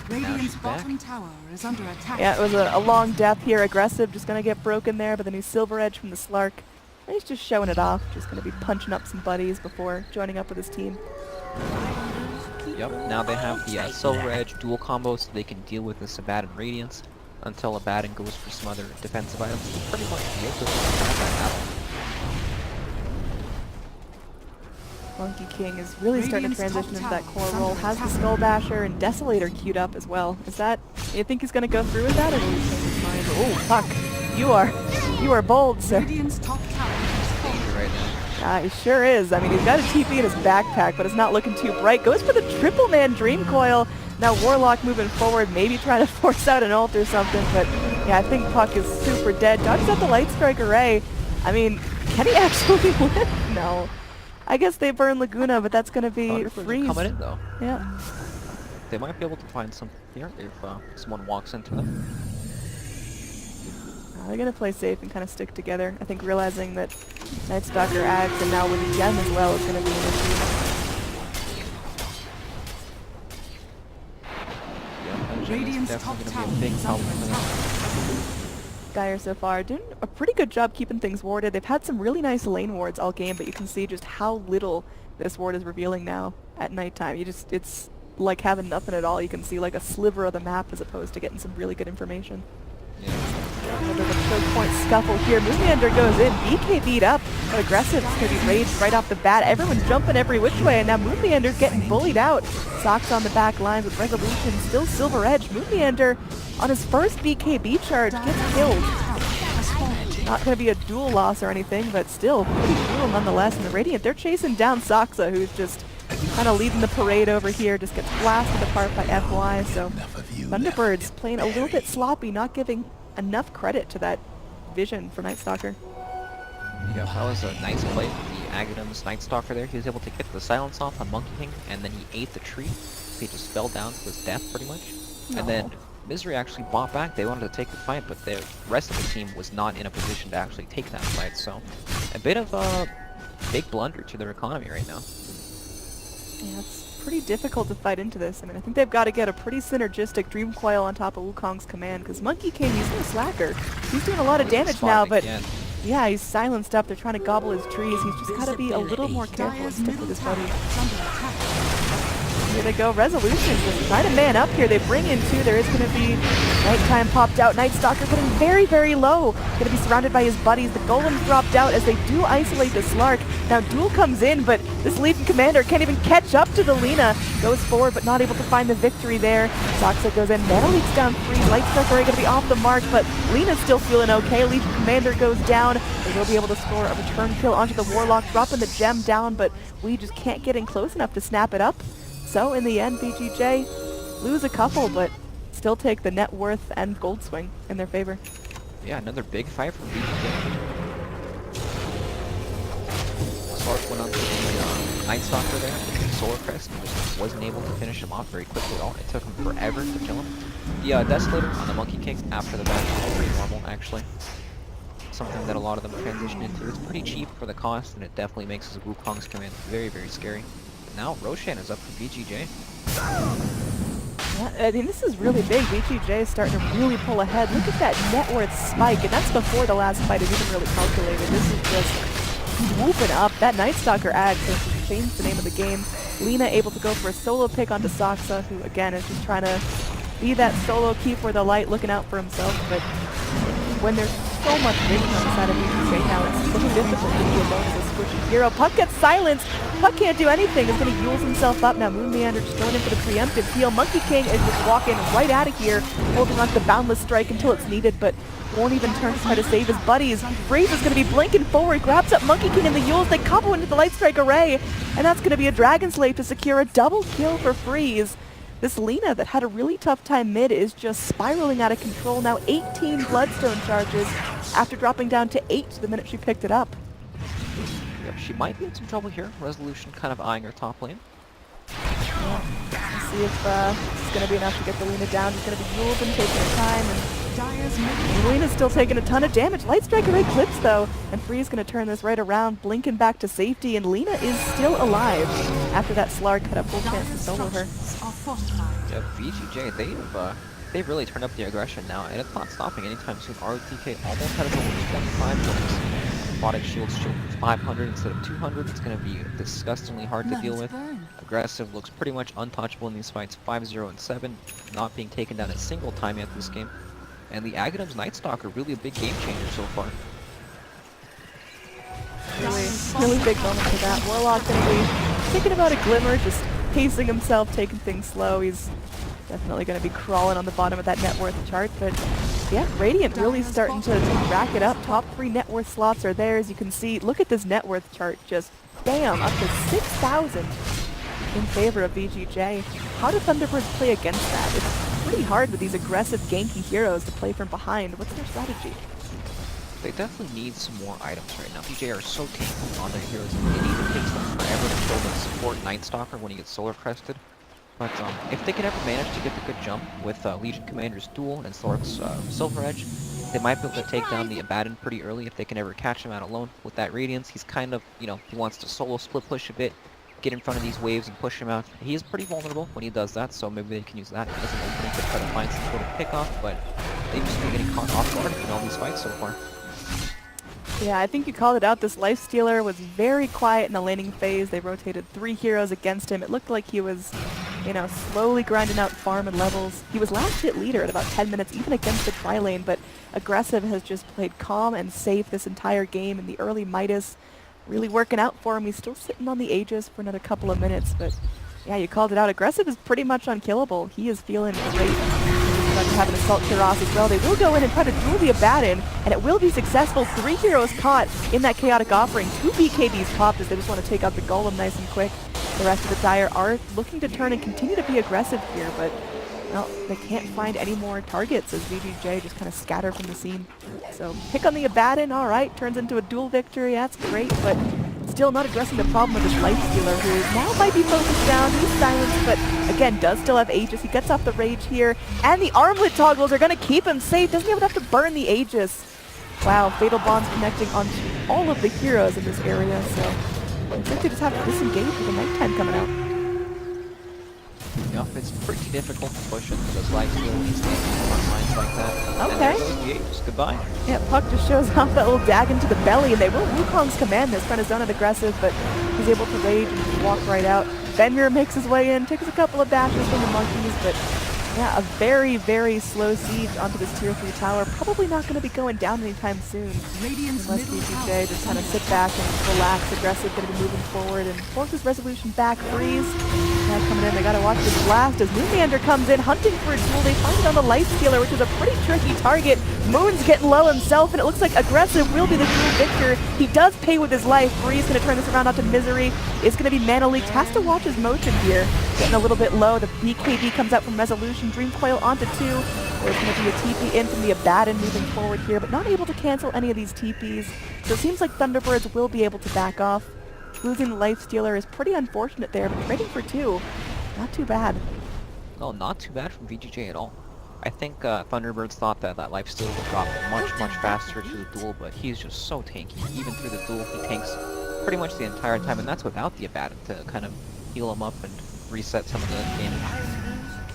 Radiant's bottom tower is under attack. Yeah, it was a long death here. Aggressive, just going to get broken there, but the new Silver Edge from the Slark. And he's just showing it off. Just going to be punching up some buddies before joining up with his team. Yep, now they have the Silver Edge dual combo so they can deal with the Abaddon Radiance until Abaddon goes for some other defensive items. So pretty much the ecosystem. Monkey King is really starting to transition into that core role. Has the Skull Basher and Desolator queued up as well. Is that, you think he's going to go through with that, or will he change his mind? Oh, fuck. You are bold, sir. Radiant's top tower is falling Right now. He sure is. I mean, he's got a TP in his backpack, but it's not looking too bright. Goes for the triple man Dream Coil. Now Warlock moving forward, maybe trying to force out an ult or something, but yeah, I think Puck is super dead. Dodges out the Light Strike Array. I mean, can he actually win? No. I guess they burn Laguna, but that's gonna be Thunderbirds are freeze. coming in though. Yeah. They might be able to find something here if someone walks into them. They're gonna play safe and kind of stick together. I think realizing that Night Stalker Axe and now with the gem as well is gonna be an issue. Yeah, Radiant's definitely top gonna be a big tower is problem under for them. Dire so far doing a pretty good job keeping things warded. They've had some really nice lane wards all game, but you can see just how little this ward is revealing now at nighttime. It's like having nothing at all. You can see like a sliver of the map as opposed to getting some really good information. Yeah. Another choke point scuffle here. Moonlander goes in. BK beat up, but aggressive is going to be raged right off the bat. Everyone's jumping every which way, and now Moonlander's getting bullied out. Socks on the back lines with Resolution, still Silver Edge. Moonlander on his first BKB charge gets killed. Not going to be a duel loss or anything, but still pretty brutal nonetheless. And the Radiant, they're chasing down Soxa, who's just kind of leading the parade over here, just gets blasted apart by FY. So Thunderbirds playing a little bit sloppy, not giving enough credit to that vision for Night Stalker. Yeah, that was a nice play from the Aghadom's Night Stalker there. He was able to get the silence off on Monkey King, and then he ate the tree. He just fell down to his death pretty much. No. And then Misery actually bought back. They wanted to take the fight, but the rest of the team was not in a position to actually take that fight. So a bit of a big blunder to their economy right now. Yeah, it's pretty difficult to fight into this. I mean, I think they've got to get a pretty synergistic Dream Coil on top of Wukong's command, because Monkey King, he's no slacker. He's doing a lot of damage now, but yeah, he's silenced up. They're trying to gobble his trees. He's just got to be a little more careful and stick with his buddies. Here they go, Resolution just trying to man up here. They bring in two. There is going to be Nighttime popped out. Night Stalker putting very, very low. Going to be surrounded by his buddies. The Golem dropped out as they do isolate the Slark. Now Duel comes in, but this Legion Commander can't even catch up to the Lina. Goes forward, but not able to find the victory there. Soxa goes in. Mana Leak's down 3. Light Stalker going to be off the mark, but Lina's still feeling okay. Legion Commander goes down. They will be able to score a return kill onto the Warlock, dropping the gem down, but we just can't get in close enough to snap it up. So in the end, VGJ lose a couple, but still take the net worth and gold swing in their favor. Yeah, another big fight from VGJ. Slark went on to the Night Stalker there, Solar Crest, and just wasn't able to finish him off very quickly at all. It took him forever to kill him. The Desolator on the Monkey King after the match was pretty normal, actually. Something that a lot of them transition into. It's pretty cheap for the cost, and it definitely makes his Wukong's command very, very scary. Now Roshan is up for VGJ. Yeah, I mean, this is really big. VGJ is starting to really pull ahead. Look at that net worth spike, and that's before the last fight is even really calculated. This is just whooping up. That Night Stalker Axe has just changed the name of the game. Lina able to go for a solo pick onto Soxa, who again is just trying to be that solo keeper of the light, looking out for himself. But when there's so much vision on the side of VGJ now, it's looking difficult to be alone as a squishy hero. Puck gets silenced. Puck can't do anything. He's going to Yules himself up. Now Moon Meander just going in for the preemptive heal. Monkey King is just walking right out of here, holding on to the Boundless Strike until it's needed, but won't even turn to try to save his buddies. Freeze is going to be blinking forward, grabs up Monkey King and the Yules. They combo into the Light Strike array, and that's going to be a Dragon Slave to secure a double kill for Freeze. This Lina that had a really tough time mid is just spiraling out of control. Now 18 Bloodstone charges after dropping down to 8 the minute she picked it up. Yep, she might be in some trouble here. Resolution kind of eyeing her top lane. Yeah. Let's see if this is going to be enough to get the Lina down. She's going to be Yules and taking her time. And Lina's still taking a ton of damage. Light Strike array clips though, and Free's going to turn this right around, blinking back to safety, and Lina is still alive after that Slark had a full chance to solo her. Yeah, VGJ, they've really turned up the aggression now, and it's not stopping anytime soon. ROTK almost had a goal of 25 points. Robotic shield 500 instead of 200. It's going to be disgustingly hard to deal with. Aggressive looks pretty much untouchable in these fights. 5-0 and 7, not being taken down a single time yet this game. And the Aghadom's Night Stalker, really a big game changer so far. Really big moment for that. Warlock going to be thinking about a Glimmer, just pacing himself, taking things slow. He's definitely going to be crawling on the bottom of that net worth chart, but yeah, Radiant really starting to rack it up. Top 3 net worth slots are there, as you can see. Look at this net worth chart, just bam, up to 6,000 in favor of VGJ. How do Thunderbirds play against that? It's pretty hard with these aggressive ganky heroes to play from behind. What's their strategy? They definitely need some more items right now. VGJ are so tanky on their heroes. It even takes them forever to kill the support Night Stalker when he gets solar crested. But if they can ever manage to get the good jump with Legion Commander's Duel and Thork's Silver Edge, they might be able to take down the Abaddon pretty early if they can ever catch him out alone. With that Radiance, he's kind of, you know, he wants to solo split push a bit, get in front of these waves and push him out. He is pretty vulnerable when he does that, so maybe they can use that as an opening to try to find some sort of pick-off, but they've just been getting caught off guard in all these fights so far. Yeah, I think you called it out. This Lifestealer was very quiet in the laning phase. They rotated 3 heroes against him. It looked like he was, you know, slowly grinding out farm and levels. He was last hit leader at about 10 minutes, even against the tri-lane, but Aggressive has just played calm and safe this entire game, and the early Midas really working out for him. He's still sitting on the Aegis for another couple of minutes, but yeah, you called it out. Aggressive is pretty much unkillable. He is feeling great. About to have an Assault Cuirass as well. They will go in and try to duel the Abaddon, and it will be successful. 3 heroes caught in that Chaotic Offering. 2 BKBs popped as they just want to take out the Golem nice and quick. The rest of the Dire are looking to turn and continue to be aggressive here, but well, they can't find any more targets as VGJ just kind of scatter from the scene. So pick on the Abaddon, alright, turns into a duel victory, that's great, but still not addressing the problem with this Lifestealer, who now might be focused down. He's silenced, but again, does still have Aegis. He gets off the Rage here, and the Armlet toggles are going to keep him safe. Doesn't even have to burn the Aegis. Wow, Fatal Bonds connecting onto all of the heroes in this area, so I think they just have to disengage with the nighttime coming out. Yep, it's pretty difficult to push into this Lifestealer when he's standing in front lines like that. Okay. And there goes the Aegis. Goodbye. Yeah, Puck just shows off that little dag into the belly, and they will Wukong's command this. Trying to zone it aggressive, but he's able to rage and just walk right out. Fenrir makes his way in, takes a couple of dashes from the monkeys, but yeah, a very, very slow siege onto this tier 3 tower. Probably not going to be going down anytime soon. Unless VGJ just kind of sit back and relax. Aggressive, going to be moving forward and forces Resolution back. Freeze. Now coming in, they got to watch this blast as Moonlander comes in, hunting for a duel. They find it on the Lifestealer, which is a pretty tricky target. Moon's getting low himself, and it looks like Aggressive will be the duel victor. He does pay with his life. Freeze going to turn this around onto Misery. It's going to be Mana Leaked. Has to watch his motion here. Getting a little bit low. The BKB comes out from Resolution. Dream Coil onto 2. There's going to be a TP in from the Abaddon moving forward here, but not able to cancel any of these TPs. So it seems like Thunderbirds will be able to back off. Losing the Lifestealer is pretty unfortunate there, but trading for 2, not too bad. No, not too bad from VGJ at all. I think Thunderbirds thought that that Lifestealer would drop much faster to the duel, but he's just so tanky. Even through the duel, he tanks pretty much the entire time, and that's without the Abaddon to kind of heal him up and reset some of the damage.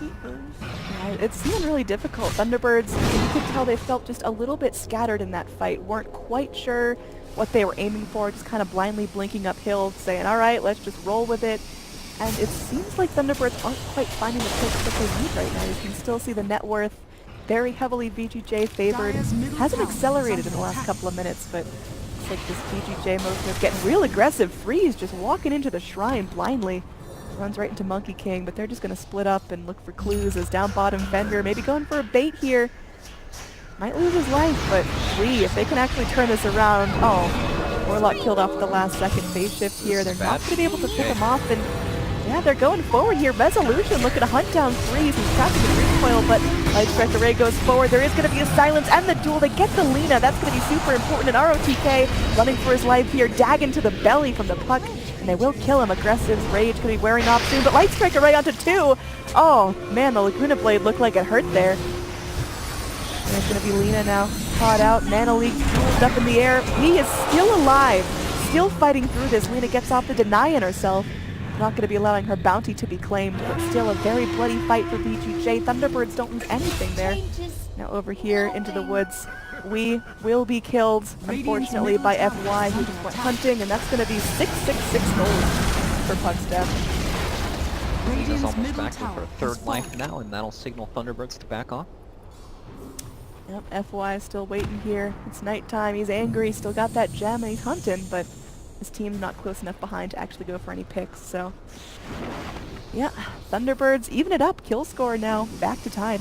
Yeah, it's seeming really difficult. Thunderbirds, you could tell they felt just a little bit scattered in that fight, weren't quite sure what they were aiming for, just kind of blindly blinking uphill, saying, alright, let's just roll with it. And it seems like Thunderbirds aren't quite finding the picks that they need right now. You can still see the net worth very heavily VGJ favored. Hasn't accelerated in the last couple of minutes, but looks like this VGJ motion is getting real aggressive. Freeze just walking into the shrine blindly. Runs right into Monkey King, but they're just going to split up and look for clues as down bottom Fender maybe going for a bait here. Might lose his life, but if they can actually turn this around. Oh, Warlock killed off at the last second. Phase shift here. They're not going to be able to pick him off, and yeah, they're going forward here. Resolution looking to hunt down Freeze. He's trapped in the recoil, but Light Strike Array goes forward. There is going to be a silence and the duel. They get the Lina. That's going to be super important. And ROTK running for his life here. Dag into the belly from the Puck, and they will kill him. Aggressive's Rage going to be wearing off soon, but Light Strike Array onto 2. Oh, man, the Laguna Blade looked like it hurt there. There's going to be Lina now, caught out. Mana Leak dueled up in the air. He is still alive, still fighting through this. Lina gets off the denying herself. Not going to be allowing her bounty to be claimed, but still a very bloody fight for VGJ. Thunderbirds don't lose anything there. Now over here into the woods, we will be killed, unfortunately, by FY, who just went hunting, and that's going to be 666 gold for Puckstep. He's almost back for a third life now, and that'll signal Thunderbirds to back off. Yep, FY is still waiting here. It's nighttime, he's angry, still got that gem, and he's hunting, but his team's not close enough behind to actually go for any picks, so yeah, Thunderbirds even it up. Kill score now back to tied.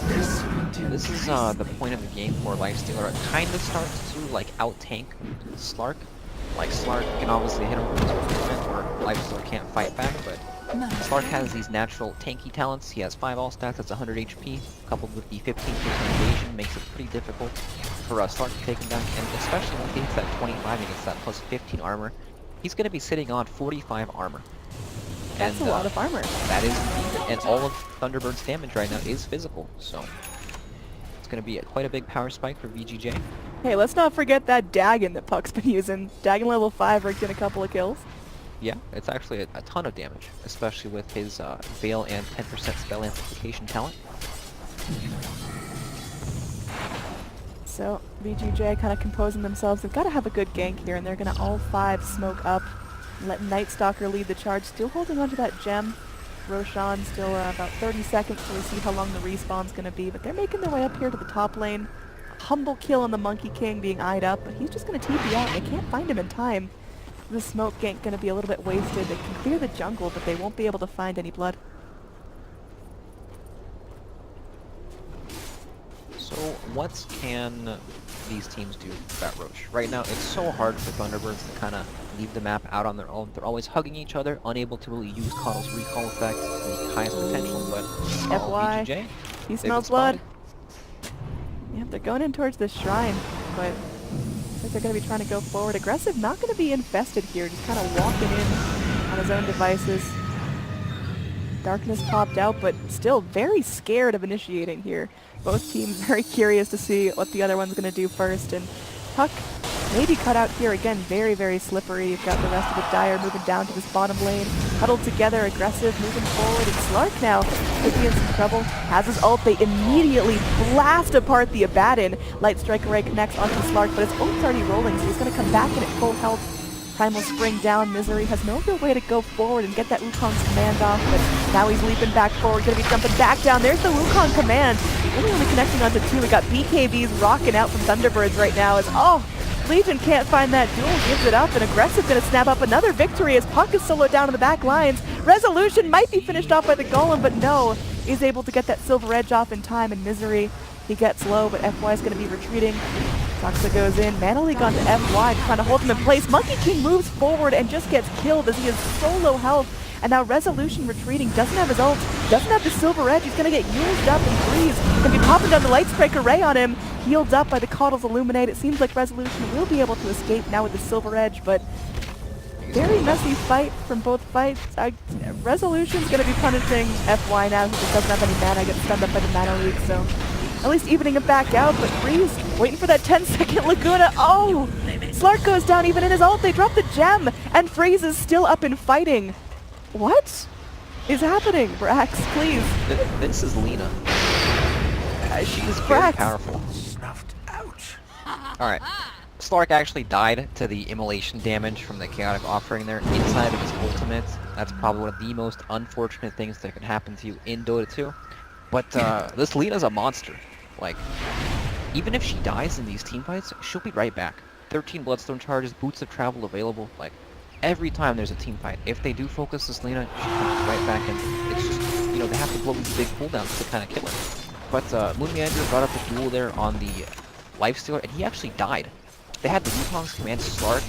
This is the point of the game where Lifestealer kind of starts to like out-tank Slark. Like Slark can obviously hit him with his movement, or Lifestealer can't fight back, but Slark has these natural tanky talents. He has 5 all stats, that's 100 HP, coupled with the 15% evasion, makes it pretty difficult for Slark to take him down, and especially when he hits that 25 against that plus 15 armor, he's going to be sitting on 45 armor. That's And, a lot of armor. That is, and all of Thunderbird's damage right now is physical, so it's going to be quite a big power spike for VGJ. Hey, let's not forget that Dagon that Puck's been using. Dagon level 5 rigged in a couple of kills. Yeah, it's actually a ton of damage, especially with his Veil and 10% spell amplification talent. So, VGJ kind of composing themselves. They've got to have a good gank here, and they're going to all 5 smoke up. Let Night Stalker lead the charge, still holding onto that gem. Roshan still about 30 seconds till we see how long the respawn's going to be, but they're making their way up here to the top lane. Humble kill on the Monkey King being eyed up, but he's just going to TP out. They can't find him in time. The smoke gank going to be a little bit wasted. They can clear the jungle, but they won't be able to find any blood. So what can these teams do about Roche? Right now, it's so hard for Thunderbirds to kind of leave the map out on their own. They're always hugging each other, unable to really use Coddle's recall effect to the highest potential, but FY, VGJ, he smells blood. Yeah, they're going in towards the shrine, but I think they're going to be trying to go forward. Aggressive not going to be infested here, just kind of walking in on his own devices. Darkness popped out, but still very scared of initiating here. Both teams very curious to see what the other one's going to do first, and Puck maybe cut out here again. Very, very slippery. You've got the rest of the Dire moving down to this bottom lane, huddled together, aggressive, moving forward, and Slark now could be in some trouble. Has his ult, they immediately blast apart the Abaddon. Light Strike Array connects onto Slark, but his ult's already rolling, so he's going to come back in at full health. Primal Spring down, Misery has no real way to go forward and get that Wukong's command off, but now he's leaping back forward, going to be jumping back down. There's the Wukong command. Only connecting onto 2. We got BKBs rocking out from Thunderbirds right now as, Legion can't find that duel, gives it up, and Aggressive going to snap up another victory as Puck is soloed down in the back lines. Resolution might be finished off by the Golem, but no, is able to get that Silver Edge off in time, and Misery, he gets low, but FY is going to be retreating. Toxa goes in, Mana League onto FY, trying to hold him in place. Monkey King moves forward and just gets killed as he is so low health. And now Resolution retreating, doesn't have his ult, doesn't have the Silver Edge. He's going to get used up and freeze. Going to be popping down the Light Strike Array on him. Healed up by the Coddle's Illuminate. It seems like Resolution will be able to escape now with the Silver Edge, but very messy fight from both fights. Resolution's going to be punishing FY now because he doesn't have any mana, gets stunned up by the Mana League, so at least evening it back out, but Freeze waiting for that 10-second Laguna. Oh! Slark goes down even in his ult. They drop the gem, and Freeze is still up and fighting. What is happening? Brax, please. This is Lina. She is very powerful. Snuffed out. Alright. Slark actually died to the immolation damage from the chaotic offering there inside of his ultimate. That's probably one of the most unfortunate things that could happen to you in Dota 2. But this Lina's a monster. Like, even if she dies in these teamfights, she'll be right back. 13 Bloodstone charges, Boots of Travel available. Like, every time there's a team fight, if they do focus this Lina, she comes right back, and it's just, you know, they have to blow these big cooldowns to kind of kill her. But Moon Meander brought up the duel there on the Lifestealer, and he actually died. They had the Wukong's command Slark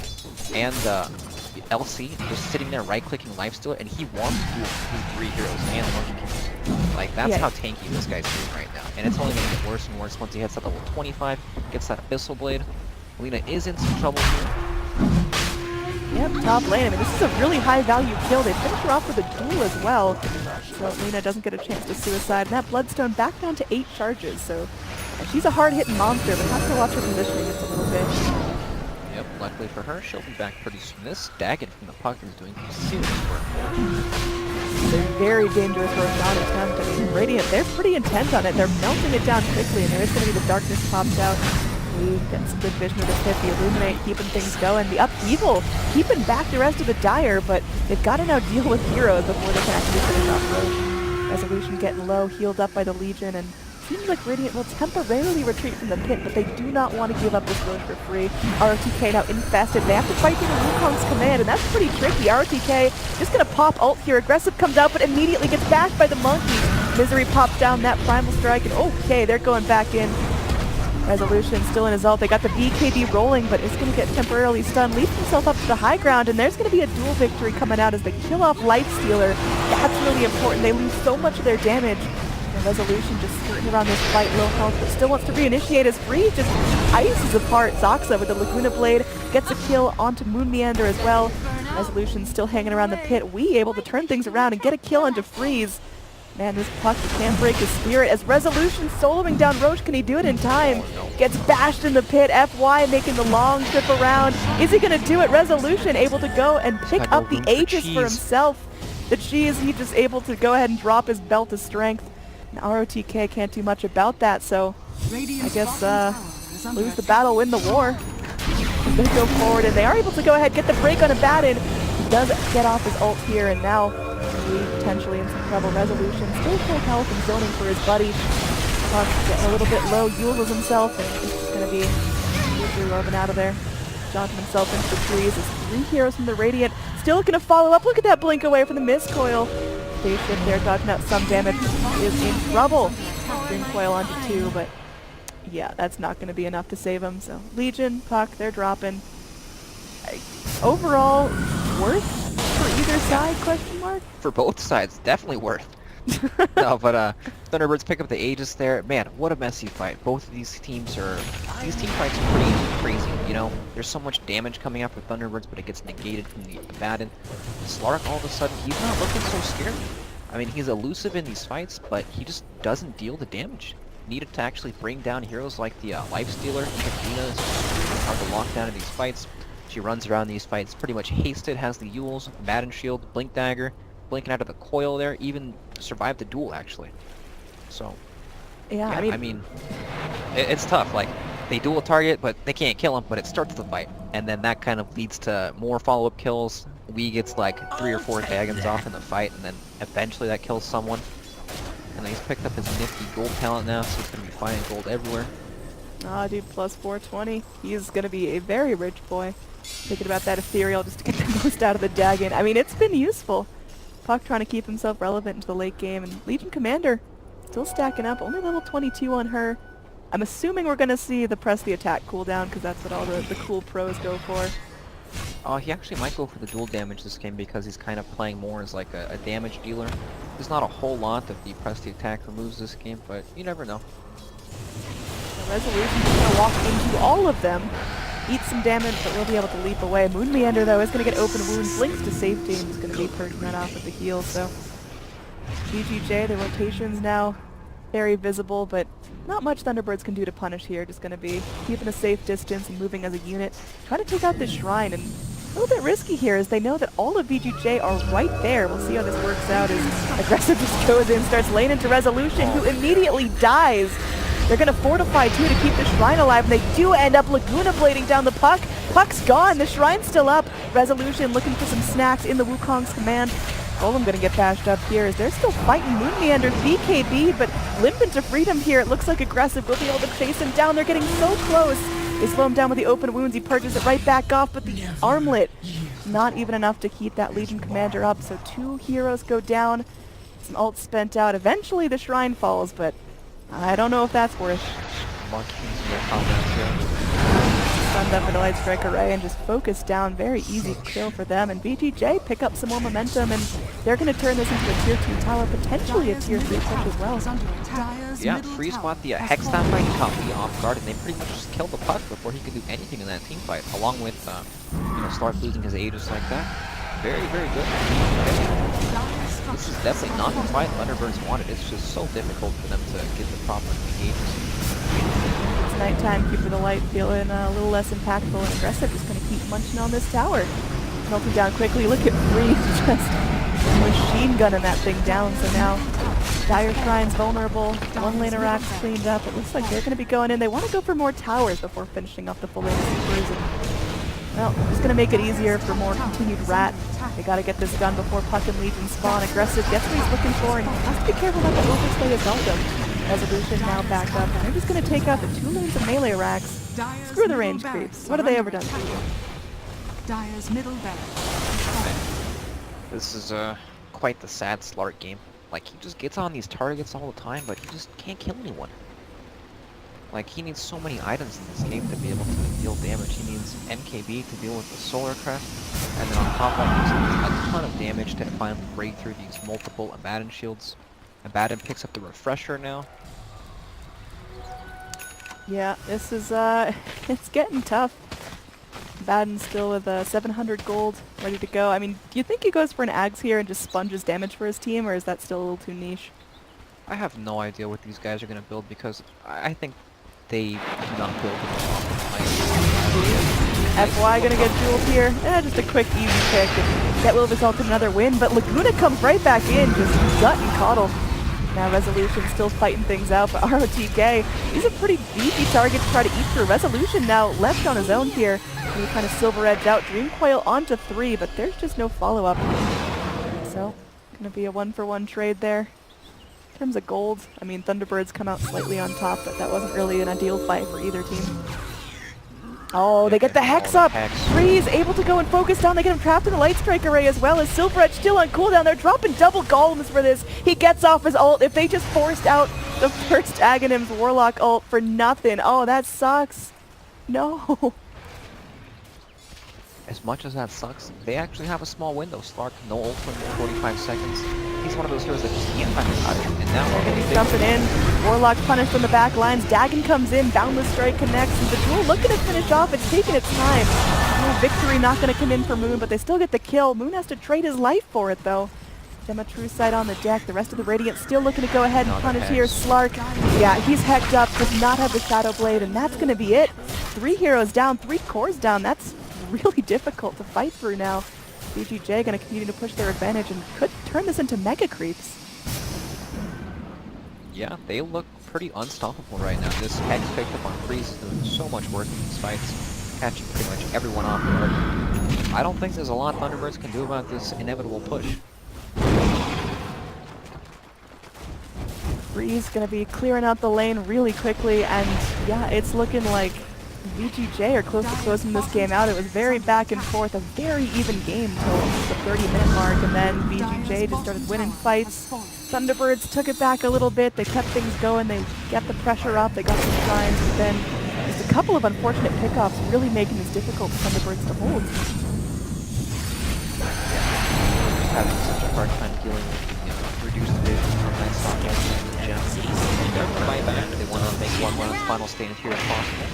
and LC just sitting there right-clicking Lifestealer, and he won the duel with 3 heroes and the Monkey King. Like, that's how tanky this guy's doing right now. And it's only going to get worse and worse once he hits that level 25, gets that Abyssal Blade. Lina is in some trouble here. Yep, top lane. I mean, this is a really high-value kill. They finish her off with a duel as well. So Lina doesn't get a chance to suicide. And that Bloodstone back down to 8 charges. So she's a hard-hitting monster, but have to watch her positioning just a little bit. Yep, luckily for her, she'll be back pretty soon. This Dagon from the Puck is doing serious work. They're very dangerous Roshan attempt. I mean, Radiant, they're pretty intent on it. They're melting it down quickly, and there is going to be the darkness popped out. We get some good vision of the pit, the Illuminate keeping things going. The Upheaval keeping back the rest of the Dire, but they've got to now deal with heroes before they can actually finish off Roche. Resolution getting low, healed up by the Legion, and seems like Radiant will temporarily retreat from the pit, but they do not want to give up this Roche for free. RTK now infested. They have to fight through the Wukong's command, and that's pretty tricky. RTK just going to pop ult here. Aggressive comes out, but immediately gets bashed by the Monkey. Misery pops down that Primal Strike, and okay, they're going back in. Resolution still in his ult. They got the BKB rolling, but it's going to get temporarily stunned. Leaf himself up to the high ground, and there's going to be a dual victory coming out as they kill off Lifestealer. That's really important. They lose so much of their damage. And Resolution just skirting around this fight, low health, but still wants to reinitiate as Free just ices apart Zoxa with the Laguna Blade, gets a kill onto Moon Meander as well. Resolution still hanging around the pit. We able to turn things around and get a kill onto Freeze. Man, this Puck can't break his spirit as Resolution soloing down Roach. Can he do it in time? Gets bashed in the pit. FY making the long trip around. Is he going to do it? Resolution able to go and pick up the Aegis for himself. The cheese, he just able to go ahead and drop his belt of strength. And ROTK can't do much about that, so I guess lose the battle, win the war. They go forward, and they are able to go ahead, get the break on Abaddon. He does get off his ult here, and now potentially in some trouble. Resolution still full health and zoning for his buddy. Puck getting a little bit low, Yules himself, and it's just going to be easily roving out of there. Jaunting himself into the trees as 3 heroes from the Radiant still going to follow up. Look at that blink away from the Mist Coil. Spaceship there dodging out some damage. Is in trouble. Green Coil onto 2, but yeah, that's not going to be enough to save him. So Legion, Puck, they're dropping. Overall, worth for either side, question mark? For both sides, definitely worth. No, but Thunderbirds pick up the Aegis there. Man, what a messy fight. Both of these teams are... These team fights are pretty crazy, you know? There's so much damage coming up with Thunderbirds, but it gets negated from the Abaddon. Slark, all of a sudden, he's not looking so scary. I mean, he's elusive in these fights, but he just doesn't deal the damage needed to actually bring down heroes like the Lifestealer. Katrina is hard to lock down in these fights. She runs around these fights pretty much hasted, has the Yules, Abaddon Shield, Blink Dagger, blinking out of the coil there, even survived the duel actually. So yeah, I mean it's tough. Like, they duel a target, but they can't kill him, but it starts the fight, and then that kind of leads to more follow-up kills. Wee gets like 3 or 4 dragons off in the fight, and then eventually that kills someone. And then he's picked up his nifty gold talent now, so he's gonna be finding gold everywhere. Ah, dude, plus 420. He's gonna be a very rich boy. Thinking about that ethereal just to get the most out of the Dagon. I mean, it's been useful. Puck trying to keep himself relevant into the late game, and Legion Commander still stacking up, only level 22 on her. I'm assuming we're going to see the press the attack cooldown, because that's what all the cool pros go for. He actually might go for the dual damage this game because he's kind of playing more as like a damage dealer. There's not a whole lot that the press the attack removes this game, but you never know. The Resolution is going to walk into all of them, eat some damage, but we'll be able to leap away. Moon Meander, though, is going to get open wounds, blinks to safety, and is going to be perking that off with the heal, so... VGJ, the rotations now very visible, but not much Thunderbirds can do to punish here. Just going to be keeping a safe distance and moving as a unit. Trying to take out this shrine, and a little bit risky here as they know that all of VGJ are right there. We'll see how this works out as Aggressive just goes in, starts laying into Resolution, who immediately dies. They're going to fortify too to keep the shrine alive, and they do end up Laguna blading down the Puck. Puck's gone, the shrine's still up. Resolution looking for some snacks in the Wukong's command. Golem going to get bashed up here as they're still fighting Moon Meander, BKB, but limping to freedom here. It looks like Aggressive will be able to chase him down. They're getting so close. They slow him down with the open wounds. He purges it right back off, but the armlet, not even enough to keep that Legion Commander up. So 2 heroes go down, some ults spent out. Eventually the shrine falls, but I don't know if that's worth. Stunned up into Light Strike Array and just focus down. Very easy kill for them. And VGJ pick up some more momentum, and they're going to turn this into a tier 2 tower, potentially a tier 3 push as well. Yeah, Freeze bought the Hex down fight, caught Lee off guard, and they pretty much just killed the Puck before he could do anything in that team fight, along with, Stark losing his Aegis like that. Very, very good. Okay. This is definitely not the fight Thunderbirds wanted. It's just so difficult for them to get the proper engagements. It's nighttime, Keeper the Light feeling a little less impactful, and Aggressive just going to keep munching on this tower. Melting down quickly. Look at Freeze just machine gunning that thing down. So now Dire Shrine's vulnerable. 1 lane of racks cleaned up. It looks like they're going to be going in. They want to go for more towers before finishing off the full lane of supers. And, well, just going to make it easier for more continued rat. They got to get this done before Puck and Legion spawn. Aggressive gets what he's looking for, and he has to be careful not to overstay his welcome. Resolution now back up, and they're just going to take out the 2 lanes of melee racks. Screw the range creeps. What have they ever done to you? Dire's middle barracks. This is quite the sad Slark game. Like, he just gets on these targets all the time, but he just can't kill anyone. Like, he needs so many items in this game to be able to deal damage. He needs MKB to deal with the Solar Crest, and then on top of that, he needs a ton of damage to finally break through these multiple Abaddon shields. Abaddon picks up the Refresher now. Yeah, this is, it's getting tough. Abaddon still with 700 gold, ready to go. I mean, do you think he goes for an Ags here and just sponges damage for his team, or is that still a little too niche? I have no idea what these guys are going to build because I think they do not build FY gonna get jeweled here. Just a quick, easy pick. And that will result in another win, but Laguna comes right back in, just gut and coddle. Now Resolution still fighting things out, but ROTK, he's a pretty beefy target to try to eat through. Resolution now left on his own here. And he kind of silver edge out. Dream Coil onto 3, but there's just no follow-up. So, gonna be a 1-for-1 trade there. In terms of gold, I mean, Thunderbirds come out slightly on top, but that wasn't really an ideal fight for either team. Oh, they get the Hex up! Freeze able to go and focus down. They get him trapped in the Light Strike array as well as Silver Edge still on cooldown. They're dropping double golems for this. He gets off his ult. If they just forced out the first Aghanim's Warlock ult for nothing. Oh, that sucks. No. As much as that sucks, they actually have a small window. Slark, no ult for 45 seconds. He's one of those heroes that just can't find a touch. And now we're getting jumping in. Warlock punished from the back lines. Dagon comes in. Boundless Strike connects. And the duel looking to finish off. It's taking its time. No victory not going to come in for Moon, but they still get the kill. Moon has to trade his life for it, though. Gemma True Sight on the deck. The rest of the Radiant still looking to go ahead and punish here. Slark, yeah, he's hecked up. Does not have the Shadow Blade, and that's going to be it. 3 heroes down, 3 cores down. That's really difficult to fight through now. VGJ going to continue to push their advantage and could turn this into mega creeps. Yeah, they look pretty unstoppable right now. This Hex picked up on Freeze is doing so much work in these fights, catching pretty much everyone off guard. I don't think there's a lot Thunderbirds can do about this inevitable push. Freeze going to be clearing out the lane really quickly, and yeah, it's looking like VGJ are close to closing this game out. It was very back and forth, a very even game till the 30-minute mark, and then VGJ just started winning fights. Thunderbirds took it back a little bit. They kept things going. They got the pressure up. They got some shrines, but then just a couple of unfortunate pickoffs really making this difficult for Thunderbirds to hold. Just having such a hard time dealing with reduced vision from that stock and the gems. They're going to fight back. They want to make one last final stand here if possible.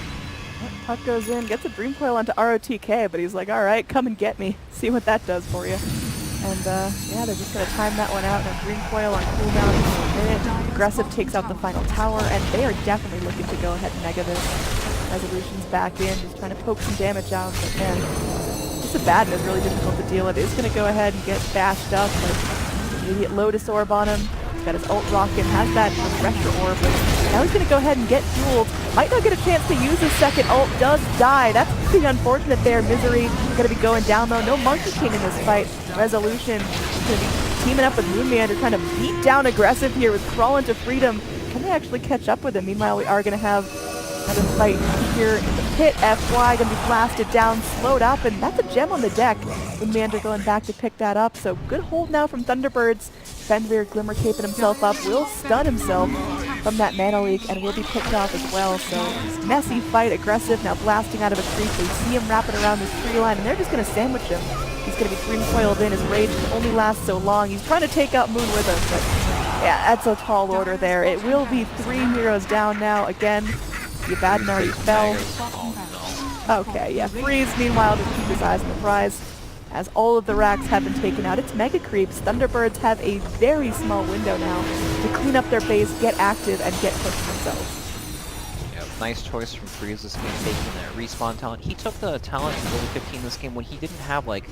Puck goes in, gets a Dream Coil onto ROTK, but he's like, alright, come and get me. See what that does for you. And yeah, they're just going to time that one out. And a Dream Coil on cooldown in a minute. Aggressive takes out the final tower, and they are definitely looking to go ahead and mega this. Resolution's back in, just trying to poke some damage out, but man, this Abaddon is really difficult to deal with. It's going to go ahead and get bashed up, like immediate Lotus Orb on him. Got his ult rockin', has that Refresher Orb, but now he's going to go ahead and get dueled. Might not get a chance to use his second ult, does die. That's pretty unfortunate there. Misery going to be going down though. No Monkey King in this fight. Resolution going to be teaming up with Moon Meander, trying to beat down aggressive here with Crawl into Freedom. Can they actually catch up with him? Meanwhile, we are going to have another fight here in the pit. FY going to be blasted down, slowed up, and that's a gem on the deck. Moon Meander going back to pick that up. So good hold now from Thunderbirds. Fenrir Glimmer caping himself up, will stun himself from that mana leak and will be picked off as well. So messy fight, aggressive, now blasting out of a creep. They see him wrapping around this tree line and they're just going to sandwich him. He's going to be Dream Coiled in. His rage can only last so long. He's trying to take out Moon with him, but yeah, that's a tall order there. It will be 3 heroes down now. Again, the Abaddon already fell. Okay, yeah, Freeze meanwhile just keep his eyes on the prize. As all of the racks have been taken out, it's mega creeps. Thunderbirds have a very small window now to clean up their base, get active, and get pushed themselves. Yeah, nice choice from Freeze this game, taking that respawn talent. He took the talent in level 15 this game when he didn't have, like,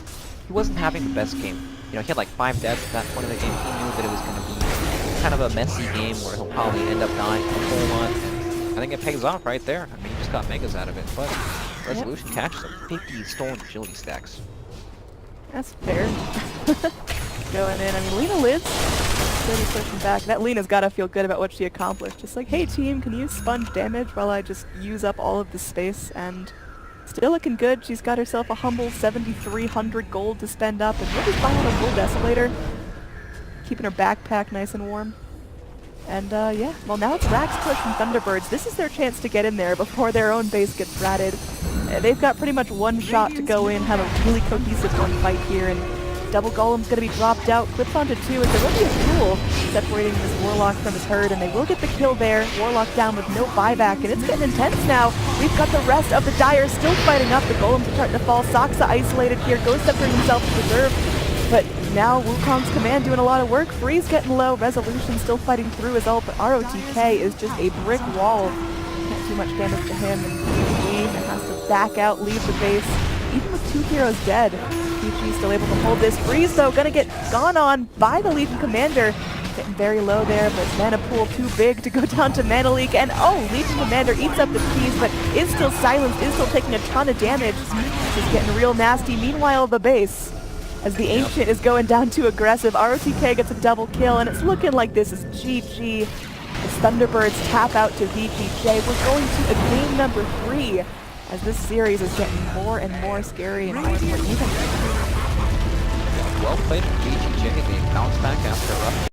he wasn't having the best game. You know, he had like 5 deaths at that point of the game. He knew that it was going to be kind of a messy game where he'll probably end up dying a whole lot. And I think it pays off right there. I mean, he just got megas out of it, but Resolution catches him. 50 stolen agility stacks. That's fair. Going in. I mean, Lena lives. Really pushing back. That Lena's got to feel good about what she accomplished. Just like, hey team, can you sponge damage while I just use up all of the space? And still looking good. She's got herself a humble 7,300 gold to spend up. And we'll just buy out a full Desolator. Keeping her backpack nice and warm. And yeah, well now it's Rack's push from Thunderbirds. This is their chance to get in there before their own base gets ratted. They've got pretty much one shot to go in, have a really cohesive one fight here, and Double Golem's going to be dropped out, clipped onto 2, as there will be a duel separating this Warlock from his herd, and they will get the kill there. Warlock down with no buyback, and it's getting intense now. We've got the rest of the Dire still fighting up. The Golems are starting to fall. Saksa isolated here, Ghost separating himself to preserve, but now Wukong's command doing a lot of work. Freeze getting low, Resolution still fighting through his ult, but ROTK is just a brick wall. Can't do much damage to him, and he has to back out, leave the base, even with 2 heroes dead. VG still able to hold this. Freeze, though, gonna get gone on by the Legion Commander. Getting very low there, but mana pool too big to go down to Mana Leak. And oh, Legion Commander eats up the keys, but is still silenced, is still taking a ton of damage. This is getting real nasty. Meanwhile, the base, as the Ancient is going down too aggressive, ROTK gets a double kill, and it's looking like this is GG. As Thunderbirds tap out to VGJ. We're going to a game number 3. As this series is getting more and more scary and more even. Well played from VGJ. They bounce back after a rough